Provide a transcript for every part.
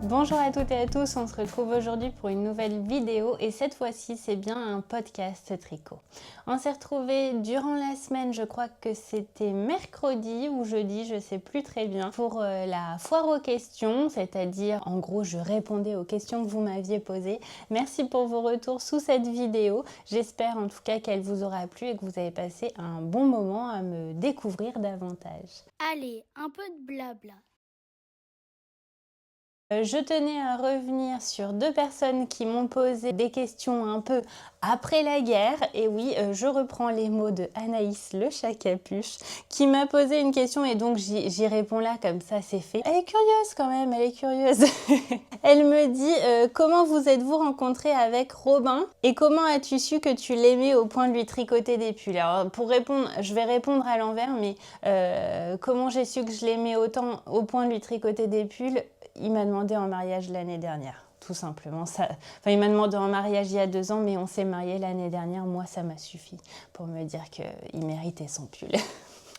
Bonjour à toutes et à tous, on se retrouve aujourd'hui pour une nouvelle vidéo et cette fois-ci c'est bien un podcast tricot. On s'est retrouvés durant la semaine, je crois que c'était mercredi ou jeudi, je sais plus très bien, pour la foire aux questions, c'est-à-dire en gros je répondais aux questions que vous m'aviez posées. Merci pour vos retours sous cette vidéo, j'espère en tout cas qu'elle vous aura plu et que vous avez passé un bon moment à me découvrir davantage. Allez, un peu de blabla. Je tenais à revenir sur deux personnes qui m'ont posé des questions un peu après la guerre. Et oui, je reprends les mots de Anaïs le chat capuche qui m'a posé une question et donc j'y réponds là, comme ça c'est fait. Elle est curieuse quand même, elle est curieuse. Elle me dit comment vous êtes-vous rencontrés avec Robin et comment as-tu su que tu l'aimais au point de lui tricoter des pulls? Alors pour répondre, je vais répondre à l'envers, mais comment j'ai su que je l'aimais autant au point de lui tricoter des pulls? Il m'a demandé en mariage l'année dernière, tout simplement. Il m'a demandé en mariage il y a 2 ans, mais on s'est mariés l'année dernière. Moi, ça m'a suffi pour me dire qu'il méritait son pull.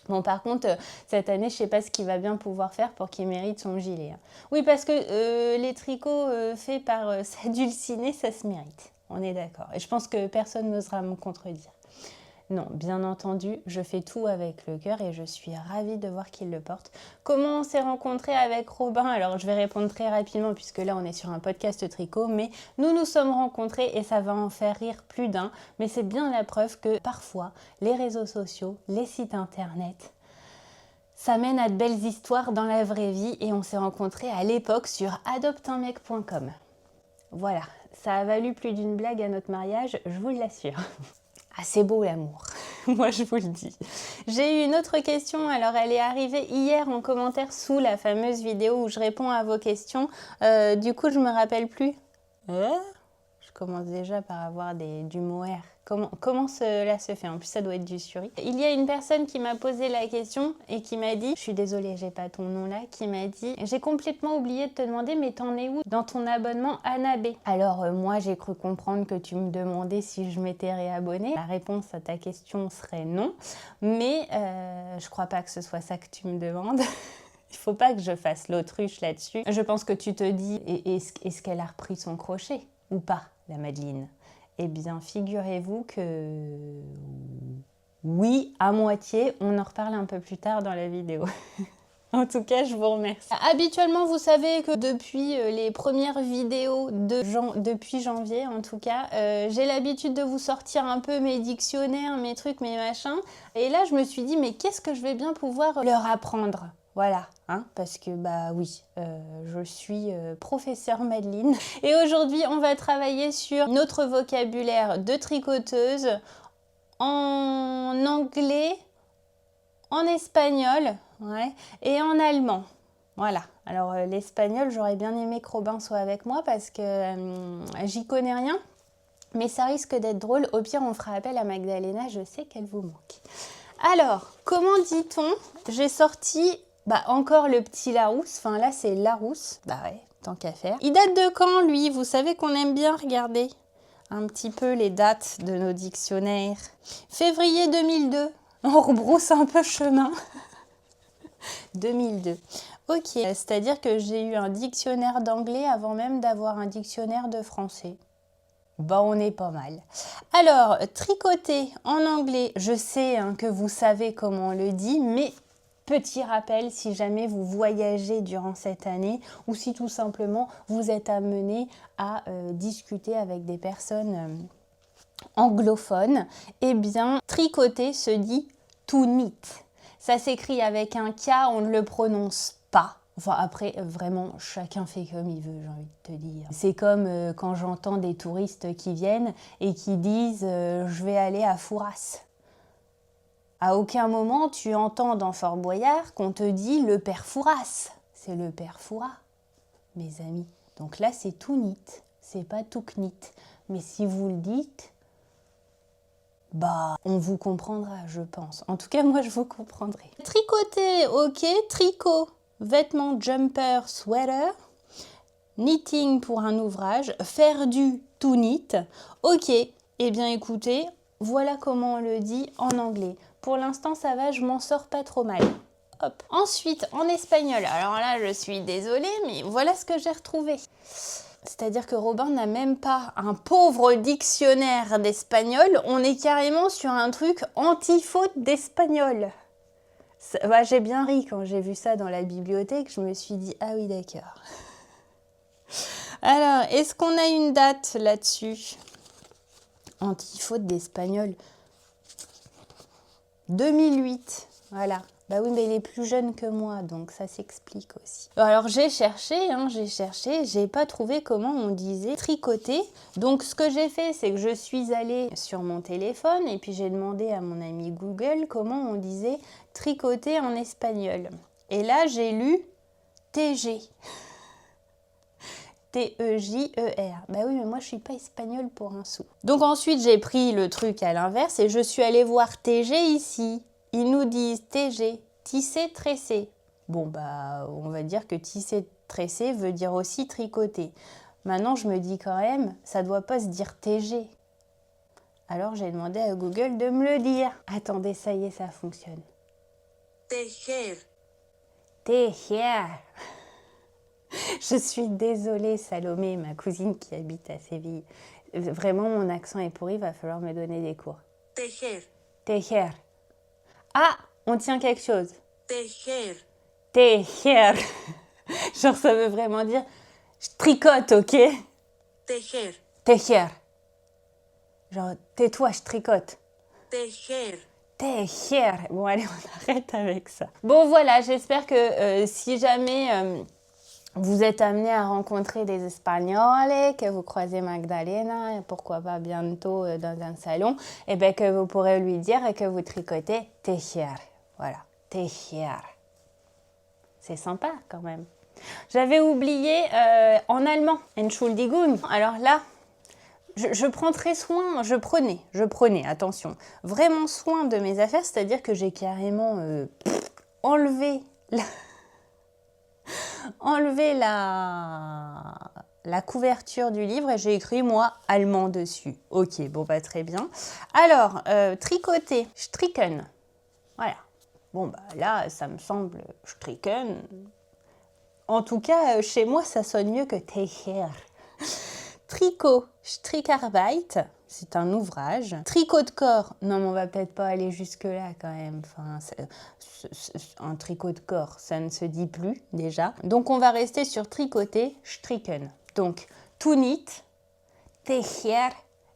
Bon, par contre, cette année, je ne sais pas ce qu'il va bien pouvoir faire pour qu'il mérite son gilet. Oui, parce que les tricots faits par Sadulciné, ça se mérite. On est d'accord. Et je pense que personne n'osera me contredire. Non, bien entendu, je fais tout avec le cœur et je suis ravie de voir qu'il le porte. Comment on s'est rencontrés avec Robin? Alors, je vais répondre très rapidement puisque là, on est sur un podcast tricot, mais nous nous sommes rencontrés et ça va en faire rire plus d'un. Mais c'est bien la preuve que parfois, les réseaux sociaux, les sites internet, ça mène à de belles histoires dans la vraie vie et on s'est rencontrés à l'époque sur adopteunmec.com. Voilà, ça a valu plus d'une blague à notre mariage, je vous l'assure. Ah, c'est beau l'amour, moi je vous le dis. J'ai eu une autre question, alors elle est arrivée hier en commentaire sous la fameuse vidéo où je réponds à vos questions. Du coup, je me rappelle plus. Je commence déjà par avoir du mohair. Comment cela se fait? En plus, ça doit être du suri. Il y a une personne qui m'a posé la question et qui m'a dit, je suis désolée, j'ai pas ton nom là, qui m'a dit, j'ai complètement oublié de te demander, mais t'en es où dans ton abonnement Anabé? Alors moi, j'ai cru comprendre que tu me demandais si je m'étais réabonnée. La réponse à ta question serait non, mais je crois pas que ce soit ça que tu me demandes. Il faut pas que je fasse l'autruche là-dessus. Je pense que tu te dis, est-ce qu'elle a repris son crochet ou pas, la Madeleine? Eh bien, figurez-vous que oui, à moitié. On en reparle un peu plus tard dans la vidéo. En tout cas, je vous remercie. Habituellement, vous savez que depuis les premières vidéos depuis janvier, en tout cas, j'ai l'habitude de vous sortir un peu mes dictionnaires, mes trucs, mes machins. Et là, je me suis dit, mais qu'est-ce que je vais bien pouvoir leur apprendre? Voilà, hein, parce que bah oui, je suis professeure Madeleine. Et aujourd'hui, on va travailler sur notre vocabulaire de tricoteuse en anglais, en espagnol, ouais, et en allemand. Voilà. Alors l'espagnol, j'aurais bien aimé que Robin soit avec moi parce que j'y connais rien. Mais ça risque d'être drôle. Au pire, on fera appel à Magdalena. Je sais qu'elle vous manque. Alors, comment dit-on? J'ai sorti encore le petit Larousse. Enfin là, c'est Larousse. Bah ouais, tant qu'à faire. Il date de quand, lui? Vous savez qu'on aime bien regarder un petit peu les dates de nos dictionnaires. Février 2002. On rebrousse un peu chemin. 2002. Ok, c'est-à-dire que j'ai eu un dictionnaire d'anglais avant même d'avoir un dictionnaire de français. Bah, on est pas mal. Alors, tricoter en anglais, je sais que vous savez comment on le dit, mais petit rappel si jamais vous voyagez durant cette année ou si tout simplement vous êtes amené à discuter avec des personnes anglophones, eh bien, tricoter se dit to knit. Ça s'écrit avec un K, on ne le prononce pas. Enfin après, vraiment, chacun fait comme il veut, j'ai envie de te dire. C'est comme quand j'entends des touristes qui viennent et qui disent je vais aller à Fouras. À aucun moment tu entends dans Fort Boyard qu'on te dit le père Fouras. C'est le père Fouras, mes amis. Donc là, c'est to knit, c'est pas to knit. Mais si vous le dites, bah, on vous comprendra, je pense. En tout cas, moi, je vous comprendrai. Tricoter, ok. Tricot, vêtements, jumper, sweater. Knitting pour un ouvrage. Faire du to knit. Ok. Eh bien, écoutez, voilà comment on le dit en anglais. Pour l'instant, ça va, je m'en sors pas trop mal. hop. Ensuite, en espagnol, alors là, je suis désolée, mais voilà ce que j'ai retrouvé. C'est-à-dire que Robin n'a même pas un pauvre dictionnaire d'espagnol, on est carrément sur un truc anti-faute d'espagnol. Bah, j'ai bien ri quand j'ai vu ça dans la bibliothèque, je me suis dit, ah oui d'accord. Alors, est-ce qu'on a une date là-dessus? Anti-faute d'espagnol. 2008, voilà. Bah oui, mais il est plus jeune que moi, donc ça s'explique aussi. Alors j'ai cherché, j'ai pas trouvé comment on disait tricoter. Donc ce que j'ai fait, c'est que je suis allée sur mon téléphone et puis j'ai demandé à mon ami Google comment on disait tricoter en espagnol. Et là, j'ai lu TG. T-E-J-E-R. Bah oui, mais moi je suis pas espagnole pour un sou. Donc ensuite j'ai pris le truc à l'inverse et je suis allée voir TG ici. Ils nous disent TG, tisser, tresser. Bon bah on va dire que tisser, tresser veut dire aussi tricoter. Maintenant je me dis quand même, ça doit pas se dire TG. Alors j'ai demandé à Google de me le dire. Attendez, ça y est, ça fonctionne. Tejer. Tejer. Je suis désolée, Salomé, ma cousine qui habite à Séville. Vraiment, mon accent est pourri, va falloir me donner des cours. Tejer. Tejer. Ah, on tient quelque chose. Tejer. Tejer. Genre, ça veut vraiment dire je tricote, ok? Tejer. Tejer. Genre, tais-toi, je tricote. Tejer. Tejer. Bon, allez, on arrête avec ça. Bon, voilà, j'espère que si jamais vous êtes amené à rencontrer des Espagnols, que vous croisez Magdalena, et pourquoi pas bientôt dans un salon, et bien que vous pourrez lui dire que vous tricotez tejer. Voilà, tejer. C'est sympa quand même. J'avais oublié en allemand, Entschuldigung. Alors là, je prends très soin, je prenais, attention, vraiment soin de mes affaires, c'est-à-dire que j'ai carrément enlevé la couverture du livre et j'ai écrit moi allemand dessus. Ok, bon bah très bien. Alors, tricoter, stricken. Voilà. Bon bah là, ça me semble stricken. En tout cas, chez moi, ça sonne mieux que tejer. Tricot, Strickarbeit, c'est un ouvrage. Tricot de corps, non mais on va peut-être pas aller jusque-là quand même. Enfin, un tricot de corps, ça ne se dit plus déjà. Donc on va rester sur tricoter, stricken. Donc to knit, tejer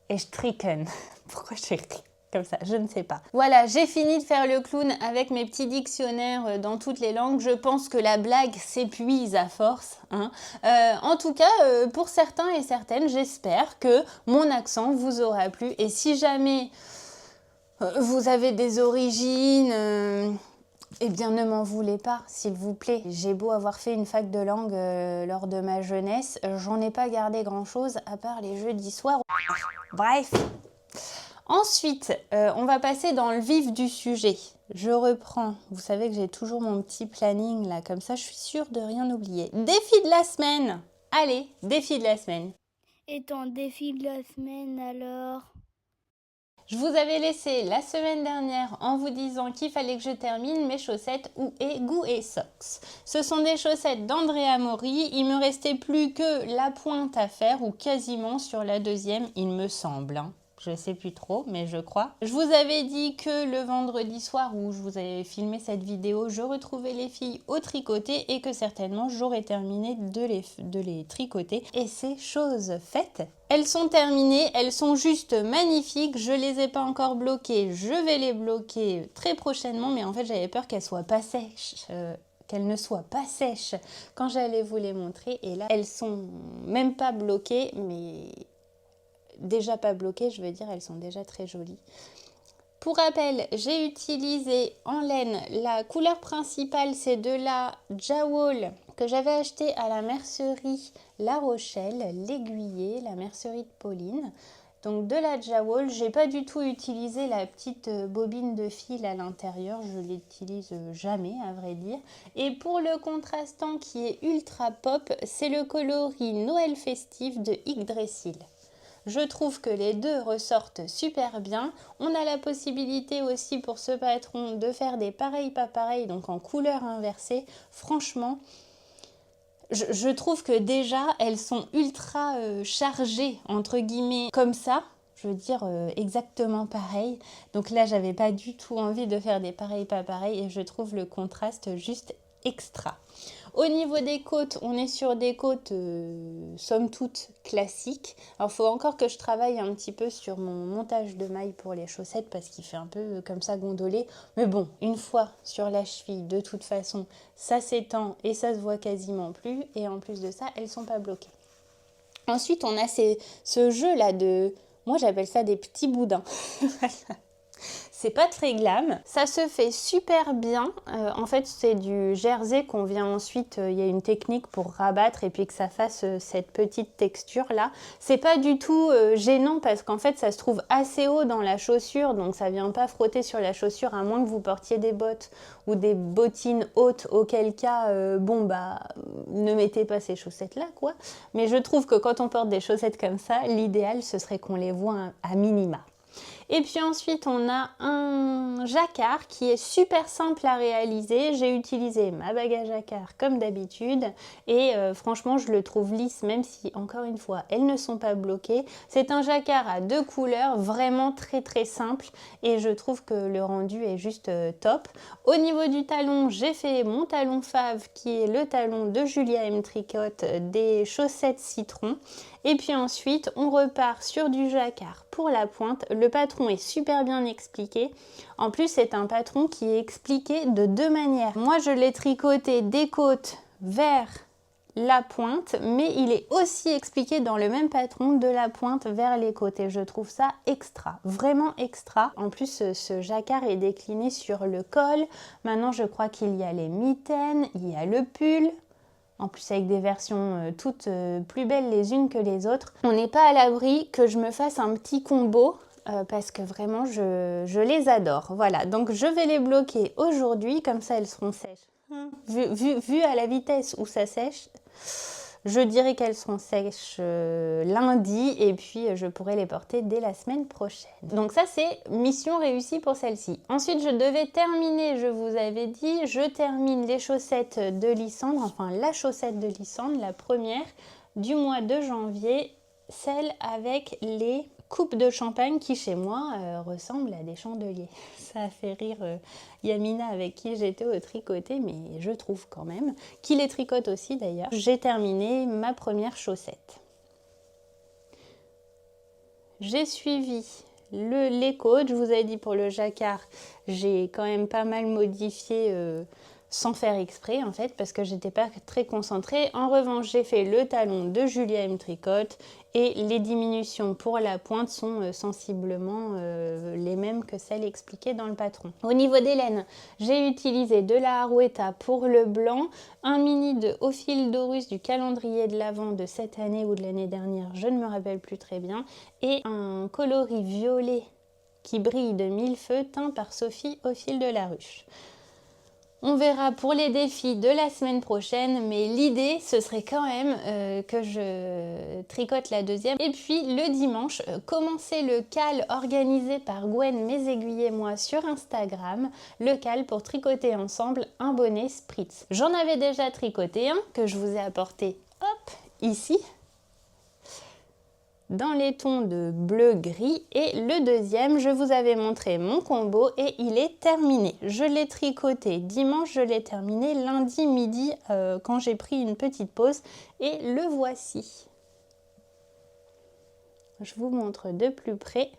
et stricken. Pourquoi j'ai écrit comme ça, je ne sais pas. Voilà, j'ai fini de faire le clown avec mes petits dictionnaires dans toutes les langues. Je pense que la blague s'épuise à force. Hein. En tout cas, pour certains et certaines, j'espère que mon accent vous aura plu. Et si jamais vous avez des origines... eh bien, ne m'en voulez pas, s'il vous plaît. J'ai beau avoir fait une fac de langue lors de ma jeunesse, j'en ai pas gardé grand-chose à part les jeudis soirs. Bref. Ensuite, on va passer dans le vif du sujet. Je reprends. Vous savez que j'ai toujours mon petit planning là, comme ça je suis sûre de rien oublier. Défi de la semaine. Allez, défi de la semaine. Et ton défi de la semaine alors? Je vous avais laissé la semaine dernière en vous disant qu'il fallait que je termine mes chaussettes Goo et Socks. Ce sont des chaussettes d'Andrea Mori. Il me restait plus que la pointe à faire ou quasiment sur la deuxième, il me semble. Hein. Je ne sais plus trop, mais je crois. Je vous avais dit que le vendredi soir où je vous avais filmé cette vidéo, je retrouvais les filles au tricoté et que certainement j'aurais terminé de les tricoter. Et c'est chose faite. Elles sont terminées, elles sont juste magnifiques. Je les ai pas encore bloquées. Je vais les bloquer très prochainement, mais en fait j'avais peur qu'elles soient pas sèches. Qu'elles ne soient pas sèches quand j'allais vous les montrer. Et là, elles sont même pas bloquées, mais... déjà pas bloquées, je veux dire, elles sont déjà très jolies. Pour rappel, j'ai utilisé en laine, la couleur principale, c'est de la Jawol que j'avais acheté à la mercerie La Rochelle, l'Aiguillé, la mercerie de Pauline. Donc de la Jawol, j'ai pas du tout utilisé la petite bobine de fil à l'intérieur, je l'utilise jamais à vrai dire. Et pour le contrastant qui est ultra pop, c'est le coloris Noël festif de Yggdrasil. Je trouve que les deux ressortent super bien. On a la possibilité aussi pour ce patron de faire des pareils pas pareils, donc en couleur inversée. Franchement, je trouve que déjà, elles sont ultra chargées, entre guillemets, comme ça. Je veux dire exactement pareil. Donc là, j'avais pas du tout envie de faire des pareils pas pareils et je trouve le contraste juste extra. Au niveau des côtes, on est sur des côtes somme toute classiques. Alors il faut encore que je travaille un petit peu sur mon montage de mailles pour les chaussettes parce qu'il fait un peu comme ça gondolé. Mais bon, une fois sur la cheville, de toute façon, ça s'étend et ça se voit quasiment plus. Et en plus de ça, elles sont pas bloquées. Ensuite, on a ce jeu là de... Moi, j'appelle ça des petits boudins. Voilà. C'est pas très glam, ça se fait super bien. En fait, c'est du jersey qu'on vient ensuite, il y a une technique pour rabattre et puis que ça fasse cette petite texture là. C'est pas du tout gênant parce qu'en fait, ça se trouve assez haut dans la chaussure, donc ça vient pas frotter sur la chaussure à moins que vous portiez des bottes ou des bottines hautes, auquel cas, ne mettez pas ces chaussettes là quoi. Mais je trouve que quand on porte des chaussettes comme ça, l'idéal ce serait qu'on les voit à minima. Et puis ensuite, on a un jacquard qui est super simple à réaliser. J'ai utilisé ma bague à jacquard comme d'habitude et franchement, je le trouve lisse même si, encore une fois, elles ne sont pas bloquées. C'est un jacquard à 2 couleurs, vraiment très très simple et je trouve que le rendu est juste top. Au niveau du talon, j'ai fait mon talon fave qui est le talon de Julia M Tricotte des chaussettes citron. Et puis ensuite, on repart sur du jacquard pour la pointe. Le patron est super bien expliqué. En plus, c'est un patron qui est expliqué de 2 manières. Moi, je l'ai tricoté des côtes vers la pointe, mais il est aussi expliqué dans le même patron de la pointe vers les côtes. Et je trouve ça extra, vraiment extra. En plus, ce jacquard est décliné sur le col. Maintenant, je crois qu'il y a les mitaines, il y a le pull. En plus avec des versions toutes plus belles les unes que les autres. On n'est pas à l'abri que je me fasse un petit combo parce que vraiment je les adore. Voilà, donc je vais les bloquer aujourd'hui, comme ça elles seront sèches. Vu à la vitesse où ça sèche, je dirais qu'elles seront sèches lundi et puis je pourrai les porter dès la semaine prochaine. Donc ça c'est mission réussie pour celle-ci. Ensuite je devais terminer, je vous avais dit, je termine les chaussettes de Lysandre, enfin la chaussette de Lysandre, la première du mois de janvier, celle avec les coupes de champagne qui chez moi ressemblent à des chandeliers. Ça a fait rire Yamina avec qui j'étais au tricoté, mais je trouve quand même, qui les tricote aussi d'ailleurs. J'ai terminé ma première chaussette. J'ai suivi les côtes, je vous avais dit pour le jacquard, j'ai quand même pas mal modifié sans faire exprès en fait parce que j'étais pas très concentrée. En revanche, j'ai fait le talon de Julia M Tricotte et les diminutions pour la pointe sont sensiblement les mêmes que celles expliquées dans le patron. Au niveau des laines, j'ai utilisé de la Arouetta pour le blanc, un mini de Au fil d'Orus du calendrier de l'Avent de cette année ou de l'année dernière, je ne me rappelle plus très bien, et un coloris violet qui brille de mille feux teint par Sophie Au fil de la ruche. On verra pour les défis de la semaine prochaine, mais l'idée, ce serait quand même que je tricote la deuxième. Et puis le dimanche, commencer le cal organisé par Gwen, mes aiguilles et moi sur Instagram. Le cal pour tricoter ensemble un bonnet Spritz. J'en avais déjà tricoté un que je vous ai apporté, hop, ici. Dans les tons de bleu-gris et le deuxième, je vous avais montré mon combo et il est terminé. Je l'ai tricoté dimanche, je l'ai terminé lundi midi quand j'ai pris une petite pause et le voici. Je vous montre de plus près.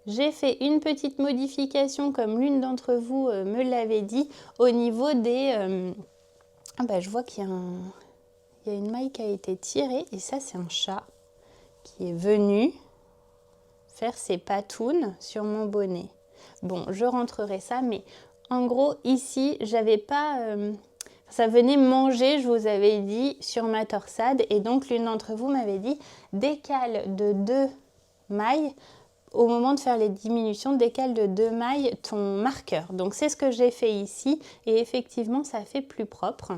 J'ai fait une petite modification comme l'une d'entre vous me l'avait dit au niveau des... je vois qu'il y a Il y a une maille qui a été tirée et ça c'est un chat qui est venu faire ses patounes sur mon bonnet. Bon, je rentrerai ça, mais en gros ici j'avais pas... ça venait manger, je vous avais dit, sur ma torsade et donc l'une d'entre vous m'avait dit décale de 2 mailles. Au moment de faire les diminutions, décale de 2 mailles ton marqueur. Donc c'est ce que j'ai fait ici et effectivement ça fait plus propre.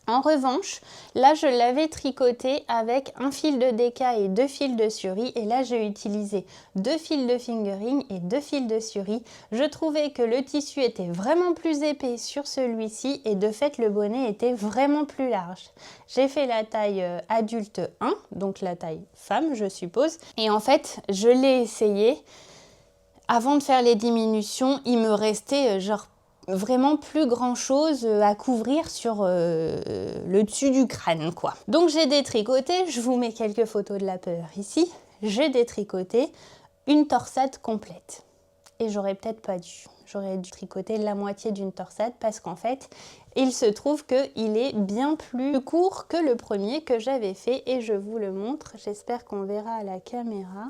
En revanche, là je l'avais tricoté avec un fil de déca et 2 fils de suri et là j'ai utilisé 2 fils de fingering et 2 fils de suri. Je trouvais que le tissu était vraiment plus épais sur celui-ci et de fait le bonnet était vraiment plus large. J'ai fait la taille adulte 1, donc la taille femme je suppose, et en fait je l'ai essayé. Avant de faire les diminutions, il me restait vraiment plus grand chose à couvrir sur le dessus du crâne quoi. Donc j'ai détricoté, je vous mets quelques photos de la peur ici, j'ai détricoté une torsade complète. Et j'aurais peut-être pas dû. J'aurais dû tricoter la moitié d'une torsade parce qu'en fait, il se trouve qu'il est bien plus court que le premier que j'avais fait et je vous le montre. J'espère qu'on verra à la caméra.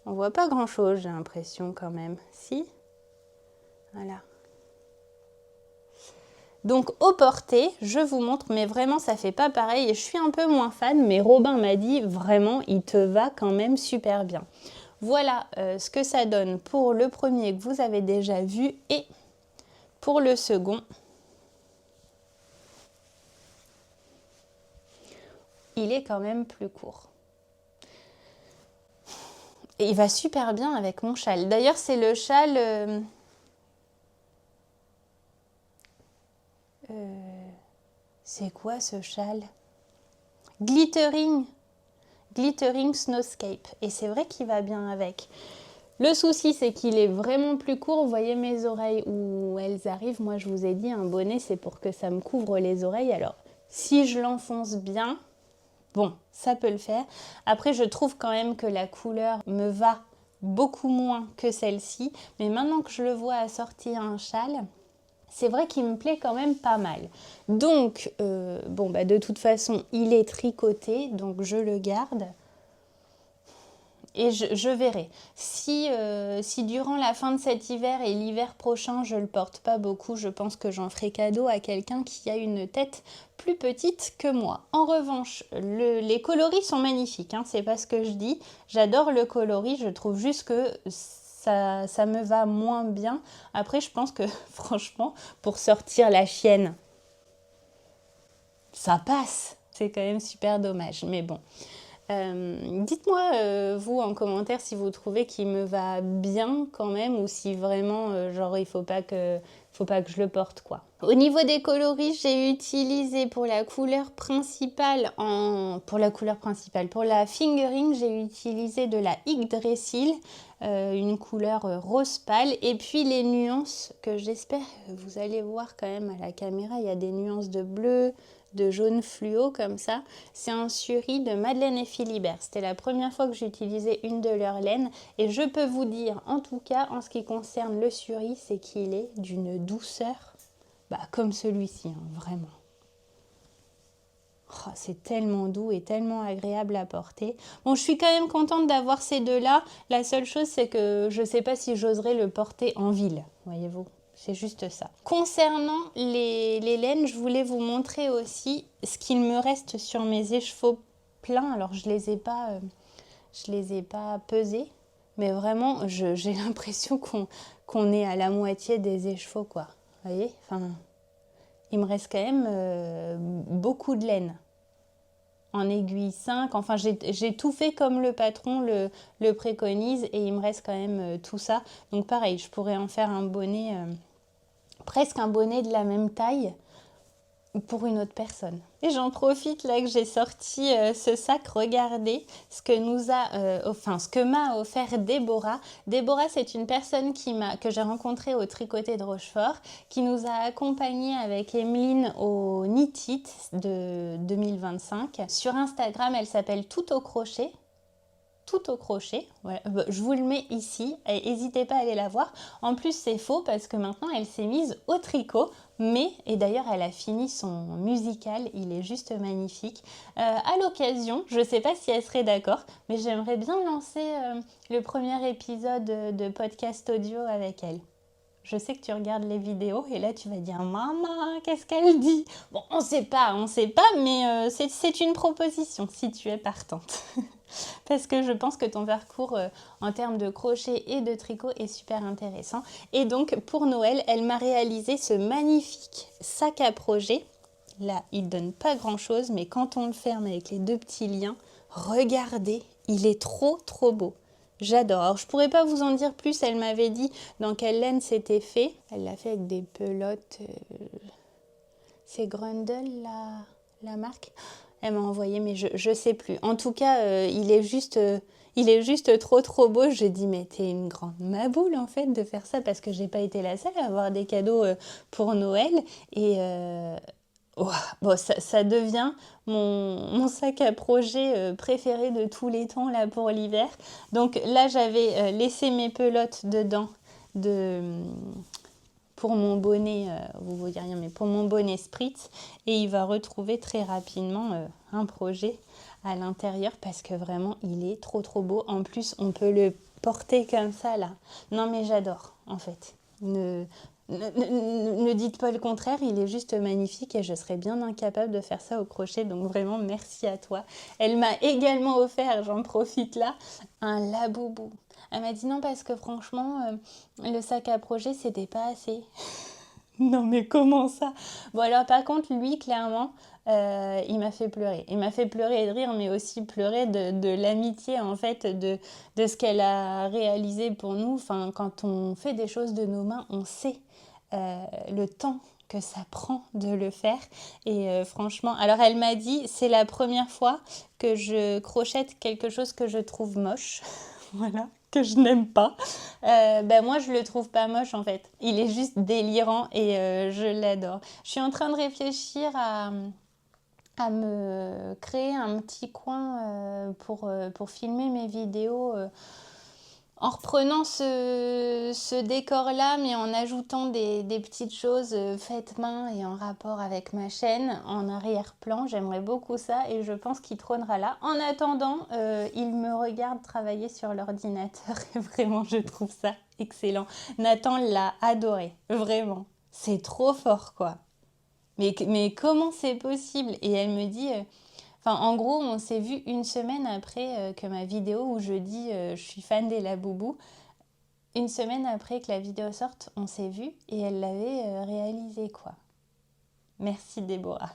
On voit pas grand chose, j'ai l'impression quand même. Si? Voilà. Donc au porté, je vous montre, mais vraiment ça fait pas pareil et je suis un peu moins fan, mais Robin m'a dit vraiment il te va quand même super bien. Voilà ce que ça donne pour le premier que vous avez déjà vu et pour le second. Il est quand même plus court. Et il va super bien avec mon châle. D'ailleurs c'est le châle... c'est quoi ce châle? Glittering Snowscape. Et c'est vrai qu'il va bien avec. Le souci, c'est qu'il est vraiment plus court. Vous voyez mes oreilles où elles arrivent. Moi, je vous ai dit, un bonnet, c'est pour que ça me couvre les oreilles. Alors, si je l'enfonce bien, bon, ça peut le faire. Après, je trouve quand même que la couleur me va beaucoup moins que celle-ci. Mais maintenant que je le vois assortir un châle, c'est vrai qu'il me plaît quand même pas mal. Donc, de toute façon, il est tricoté, donc je le garde. Et je verrai. Si durant la fin de cet hiver et l'hiver prochain, je ne le porte pas beaucoup, je pense que j'en ferai cadeau à quelqu'un qui a une tête plus petite que moi. En revanche, les coloris sont magnifiques, hein, c'est pas ce que je dis. J'adore le coloris, je trouve juste que ça me va moins bien. Après, je pense que franchement, pour sortir la chienne, ça passe. C'est quand même super dommage, mais bon. Dites-moi, vous, en commentaire, si vous trouvez qu'il me va bien quand même ou si vraiment, il faut pas que je le porte, quoi. Au niveau des coloris, j'ai utilisé pour la couleur principale, pour la fingering, j'ai utilisé de la Yggdrasil, une couleur rose pâle. Et puis les nuances que j'espère vous allez voir quand même à la caméra, il y a des nuances de bleu, de jaune fluo comme ça. C'est un suri de Madeleine et Philibert. C'était la première fois que j'utilisais une de leurs laines et je peux vous dire, en tout cas, en ce qui concerne le suri, c'est qu'il est d'une douceur, comme celui-ci, hein, vraiment. Oh, c'est tellement doux et tellement agréable à porter. Bon, je suis quand même contente d'avoir ces deux-là. La seule chose, c'est que je ne sais pas si j'oserais le porter en ville, voyez-vous. C'est juste ça. Concernant les laines, je voulais vous montrer aussi ce qu'il me reste sur mes écheveaux pleins. Alors, je les ai pas pesés, mais vraiment, j'ai l'impression qu'on est à la moitié des écheveaux, quoi. Vous voyez, il me reste quand même beaucoup de laine. En aiguille 5, enfin j'ai tout fait comme le patron le préconise et il me reste quand même tout ça. Donc pareil, je pourrais en faire un bonnet, presque un bonnet de la même taille pour une autre personne. Et j'en profite là que j'ai sorti ce sac, regardez ce que m'a offert Déborah. Déborah, c'est une personne que j'ai rencontrée au Tricoté de Rochefort, qui nous a accompagnés avec Emeline au Knit It de 2025. Sur Instagram, elle s'appelle Tout au crochet. Tout au crochet, voilà. Je vous le mets ici, n'hésitez pas à aller la voir. En plus c'est faux parce que maintenant elle s'est mise au tricot, et d'ailleurs elle a fini son musical, il est juste magnifique. À l'occasion, je ne sais pas si elle serait d'accord, mais j'aimerais bien lancer le premier épisode de podcast audio avec elle. Je sais que tu regardes les vidéos et là tu vas dire « Maman, qu'est-ce qu'elle dit ?» Bon, on sait pas, mais c'est une proposition si tu es partante. Parce que je pense que ton parcours en termes de crochet et de tricot est super intéressant. Et donc pour Noël, elle m'a réalisé ce magnifique sac à projet. là, il donne pas grand-chose, mais quand on le ferme avec les 2 petits liens, regardez, il est trop trop beau. J'adore. Alors, je pourrais pas vous en dire plus, elle m'avait dit dans quelle laine c'était fait. Elle l'a fait avec des pelotes. C'est Grundle, la marque. Elle m'a envoyé, mais je sais plus. En tout cas, il est juste trop trop beau. Je dis, mais t'es une grande maboule en fait de faire ça parce que j'ai pas été la seule à avoir des cadeaux pour Noël. Et bon, ça devient mon sac à projet préféré de tous les temps là pour l'hiver. Donc là, j'avais laissé mes pelotes dedans pour mon bonnet, vous voyez rien, mais pour mon bonnet Spritz. Et il va retrouver très rapidement un projet à l'intérieur parce que vraiment, il est trop trop beau. En plus, on peut le porter comme ça là. Non mais j'adore en fait. Ne dites pas le contraire, il est juste magnifique et je serais bien incapable de faire ça au crochet. Donc vraiment, merci à toi. Elle m'a également offert, j'en profite là, un Labubu. Elle m'a dit non parce que franchement, le sac à projet, c'était pas assez. Non mais comment ça? Bon alors par contre, lui, clairement, il m'a fait pleurer. Il m'a fait pleurer et de rire, mais aussi pleurer de l'amitié, en fait, de ce qu'elle a réalisé pour nous. Enfin, quand on fait des choses de nos mains, on sait le temps que ça prend de le faire. Et franchement, alors elle m'a dit, c'est la première fois que je crochette quelque chose que je trouve moche. Voilà, que je n'aime pas. Moi, je le trouve pas moche en fait. Il est juste délirant et je l'adore. Je suis en train de réfléchir à me créer un petit coin pour filmer mes vidéos en reprenant ce décor-là, mais en ajoutant des petites choses faites main et en rapport avec ma chaîne en arrière-plan. J'aimerais beaucoup ça et je pense qu'il trônera là. En attendant, il me regarde travailler sur l'ordinateur et vraiment, je trouve ça excellent. Nathan l'a adoré, vraiment. C'est trop fort, quoi. Mais comment c'est possible? Et elle me dit... en gros, on s'est vu une semaine après que ma vidéo où je dis je suis fan des Labubu. Une semaine après que la vidéo sorte, on s'est vu et elle l'avait réalisée, quoi. Merci Déborah.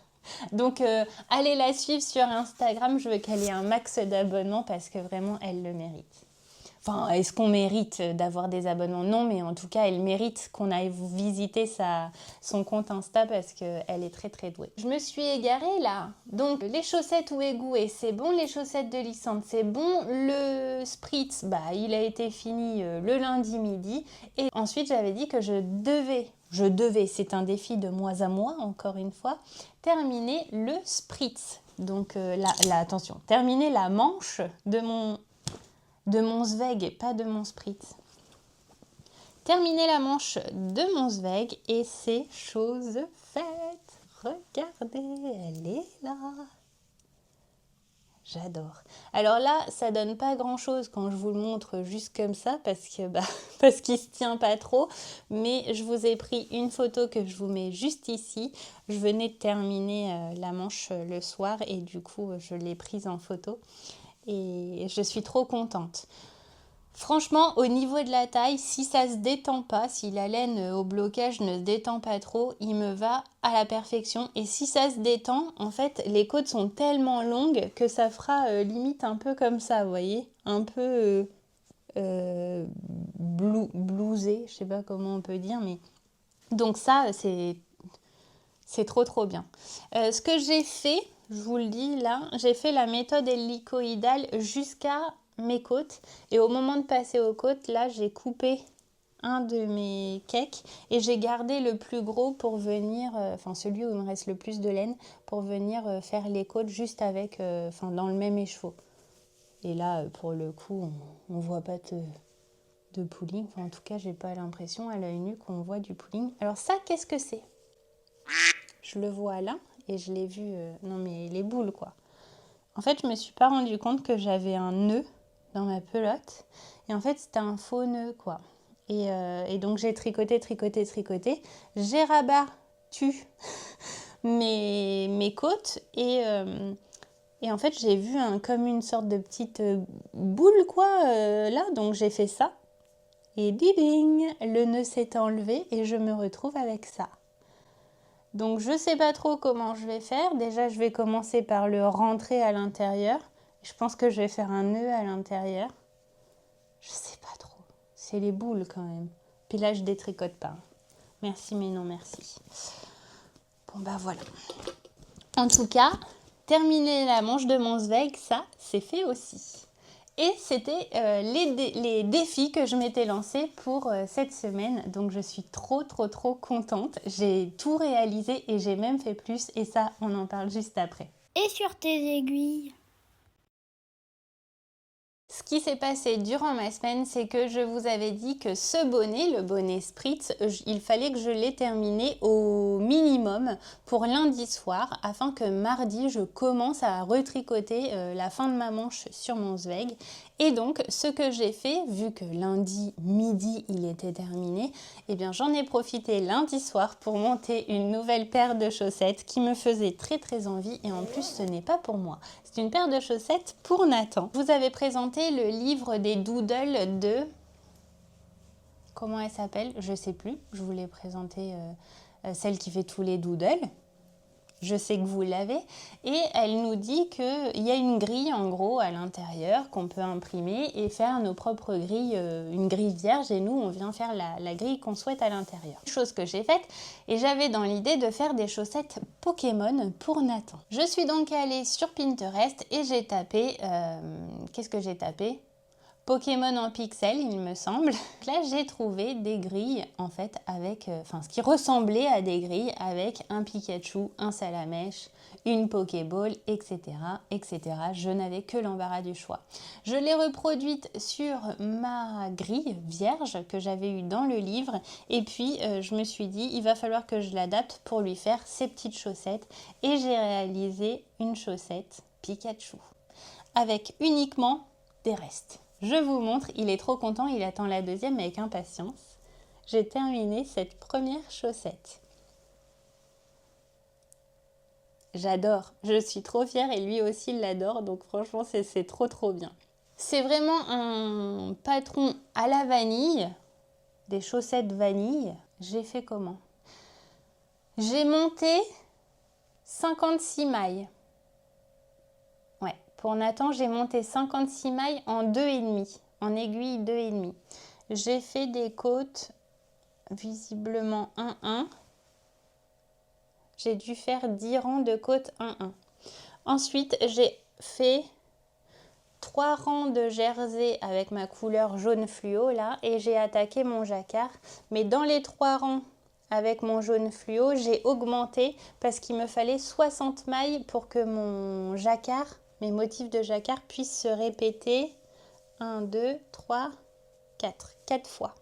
Donc, allez la suivre sur Instagram. Je veux qu'elle ait un max d'abonnements parce que vraiment, elle le mérite. Enfin, est-ce qu'on mérite d'avoir des abonnements? Non, mais en tout cas, elle mérite qu'on aille visiter son compte Insta parce qu'elle est très très douée. Je me suis égarée là. Donc, les chaussettes Ouégoué, c'est bon. Les chaussettes de Lysandre, c'est bon. Le Spritz, il a été fini le lundi midi. Et ensuite, j'avais dit que je devais, c'est un défi de mois à mois, encore une fois, terminer le Spritz. Donc là, attention, terminer la manche de mon Zweig, pas de mon Spritz. Terminer la manche de mon Zweig et c'est chose faite. Regardez, elle est là. J'adore. Alors là, ça donne pas grand-chose quand je vous le montre juste comme ça parce qu'il se tient pas trop. Mais je vous ai pris une photo que je vous mets juste ici. Je venais de terminer la manche le soir et du coup, je l'ai prise en photo. Et je suis trop contente. Franchement, au niveau de la taille, si ça se détend pas, si la laine au blocage ne se détend pas trop, il me va à la perfection. Et si ça se détend, en fait, les côtes sont tellement longues que ça fera limite un peu comme ça, vous voyez, un peu blousé, je sais pas comment on peut dire, mais donc ça, c'est trop trop bien. Ce que j'ai fait, je vous le dis là, j'ai fait la méthode hélicoïdale jusqu'à mes côtes et au moment de passer aux côtes, là j'ai coupé un de mes cakes et j'ai gardé le plus gros pour venir, celui où il me reste le plus de laine, pour venir faire les côtes juste avec, dans le même écheveau. Et là, pour le coup, on voit pas de pooling, en tout cas j'ai pas l'impression à l'œil nu qu'on voit du pooling. Alors ça, qu'est-ce que c'est? Je le vois là et je l'ai vu, non mais les boules quoi. En fait, je me suis pas rendu compte que j'avais un nœud dans ma pelote et en fait c'était un faux nœud quoi. Et donc j'ai tricoté, j'ai rabattu mes côtes et en fait j'ai vu comme une sorte de petite boule quoi là, donc j'ai fait ça et bing, le nœud s'est enlevé et je me retrouve avec ça. Donc je sais pas trop comment je vais faire. Déjà je vais commencer par le rentrer à l'intérieur. Je pense que je vais faire un nœud à l'intérieur. Je sais pas trop. C'est les boules quand même. Puis là je détricote pas. Merci mais non merci. Bon bah voilà. En tout cas, terminer la manche de mon Zweig, ça c'est fait aussi. Et c'était les défis que je m'étais lancés pour cette semaine. Donc je suis trop contente. J'ai tout réalisé et j'ai même fait plus. Et ça, on en parle juste après. Et sur tes aiguilles? Ce qui s'est passé durant ma semaine, c'est que je vous avais dit que ce bonnet, le bonnet Spritz, il fallait que je l'ai terminé au minimum pour lundi soir afin que mardi, je commence à retricoter la fin de ma manche sur mon Zweig. Et donc, ce que j'ai fait, vu que lundi midi, il était terminé, eh bien j'en ai profité lundi soir pour monter une nouvelle paire de chaussettes qui me faisait très envie. Et en plus, ce n'est pas pour moi. C'est une paire de chaussettes pour Nathan. Je vous avais présenté le livre des doodles de... Comment elle s'appelle? Je sais plus. Je vous l'ai présenté, celle qui fait tous les doodles. Je sais que vous l'avez. Et elle nous dit qu'il y a une grille en gros à l'intérieur qu'on peut imprimer et faire nos propres grilles, une grille vierge. Et nous, on vient faire la grille qu'on souhaite à l'intérieur. Chose que j'ai faite et j'avais dans l'idée de faire des chaussettes Pokémon pour Nathan. Je suis donc allée sur Pinterest et j'ai tapé... qu'est-ce que j'ai tapé ? Pokémon en pixels, il me semble. Là, j'ai trouvé des grilles, en fait, avec... ce qui ressemblait à des grilles avec un Pikachu, un Salamèche, une Pokéball, etc., etc. Je n'avais que l'embarras du choix. Je l'ai reproduite sur ma grille vierge que j'avais eue dans le livre. Et puis, je me suis dit, il va falloir que je l'adapte pour lui faire ses petites chaussettes. Et j'ai réalisé une chaussette Pikachu avec uniquement des restes. Je vous montre, il est trop content, il attend la deuxième avec impatience. J'ai terminé cette première chaussette. J'adore, je suis trop fière et lui aussi il l'adore, donc franchement c'est trop bien. C'est vraiment un patron à la vanille, des chaussettes vanille. J'ai fait comment? J'ai monté 56 mailles. Ouais, pour Nathan, j'ai monté 56 mailles en 2,5, en aiguille 2,5. J'ai fait des côtes visiblement 1-1. J'ai dû faire 10 rangs de côtes 1-1. Ensuite, j'ai fait 3 rangs de jersey avec ma couleur jaune fluo là et j'ai attaqué mon jacquard. Mais dans les 3 rangs avec mon jaune fluo, j'ai augmenté parce qu'il me fallait 60 mailles pour que mon jacquard, mes motifs de jacquard puissent se répéter 1, 2, 3, 4 fois.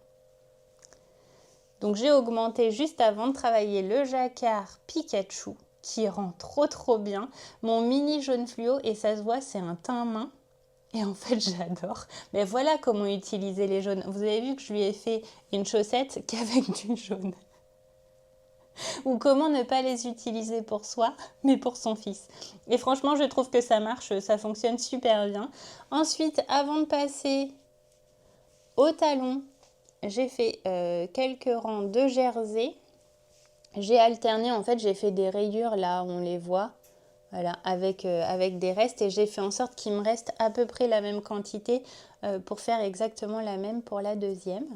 Donc j'ai augmenté juste avant de travailler le jacquard Pikachu qui rend trop bien. Mon mini jaune fluo et ça se voit, c'est un teint main. Et en fait, j'adore. Mais voilà comment utiliser les jaunes. Vous avez vu que je lui ai fait une chaussette qu'avec du jaune. Ou comment ne pas les utiliser pour soi, mais pour son fils. Et franchement, je trouve que ça marche, ça fonctionne super bien. Ensuite, avant de passer au talon, j'ai fait quelques rangs de jersey. J'ai alterné, en fait, j'ai fait des rayures là, on les voit. Voilà, avec des restes et j'ai fait en sorte qu'il me reste à peu près la même quantité pour faire exactement la même pour la deuxième.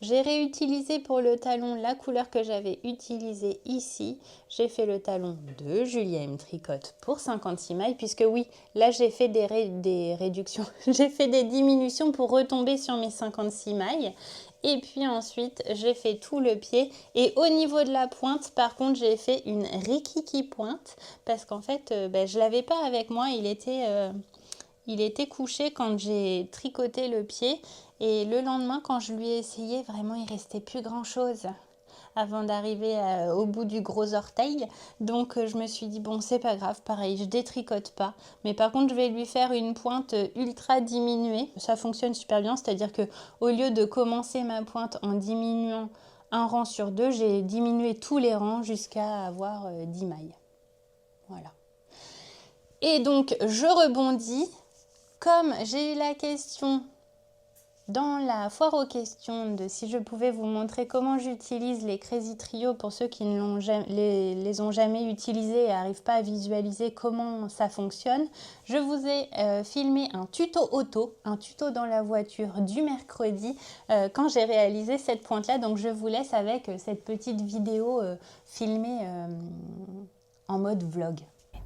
J'ai réutilisé pour le talon la couleur que j'avais utilisée ici. J'ai fait le talon de Julia M Tricotte pour 56 mailles puisque oui, là j'ai fait des réductions, j'ai fait des diminutions pour retomber sur mes 56 mailles. Et puis ensuite, j'ai fait tout le pied. Et au niveau de la pointe, par contre, j'ai fait une rikiki pointe parce qu'en fait, je ne l'avais pas avec moi. Il était couché quand j'ai tricoté le pied. Et le lendemain, quand je lui ai essayé, vraiment, il ne restait plus grand-chose avant d'arriver au bout du gros orteil. Donc, je me suis dit, bon, c'est pas grave, pareil, je détricote pas. Mais par contre, je vais lui faire une pointe ultra diminuée. Ça fonctionne super bien, c'est-à-dire que au lieu de commencer ma pointe en diminuant un rang sur 2, j'ai diminué tous les rangs jusqu'à avoir 10 mailles. Voilà. Et donc, je rebondis. Comme j'ai eu la question Dans la foire aux questions de si je pouvais vous montrer comment j'utilise les Crazy Trio pour ceux qui ne les ont jamais utilisés et n'arrivent pas à visualiser comment ça fonctionne, je vous ai filmé un tuto auto, un tuto dans la voiture du mercredi quand j'ai réalisé cette pointe-là. Donc je vous laisse avec cette petite vidéo filmée en mode vlog.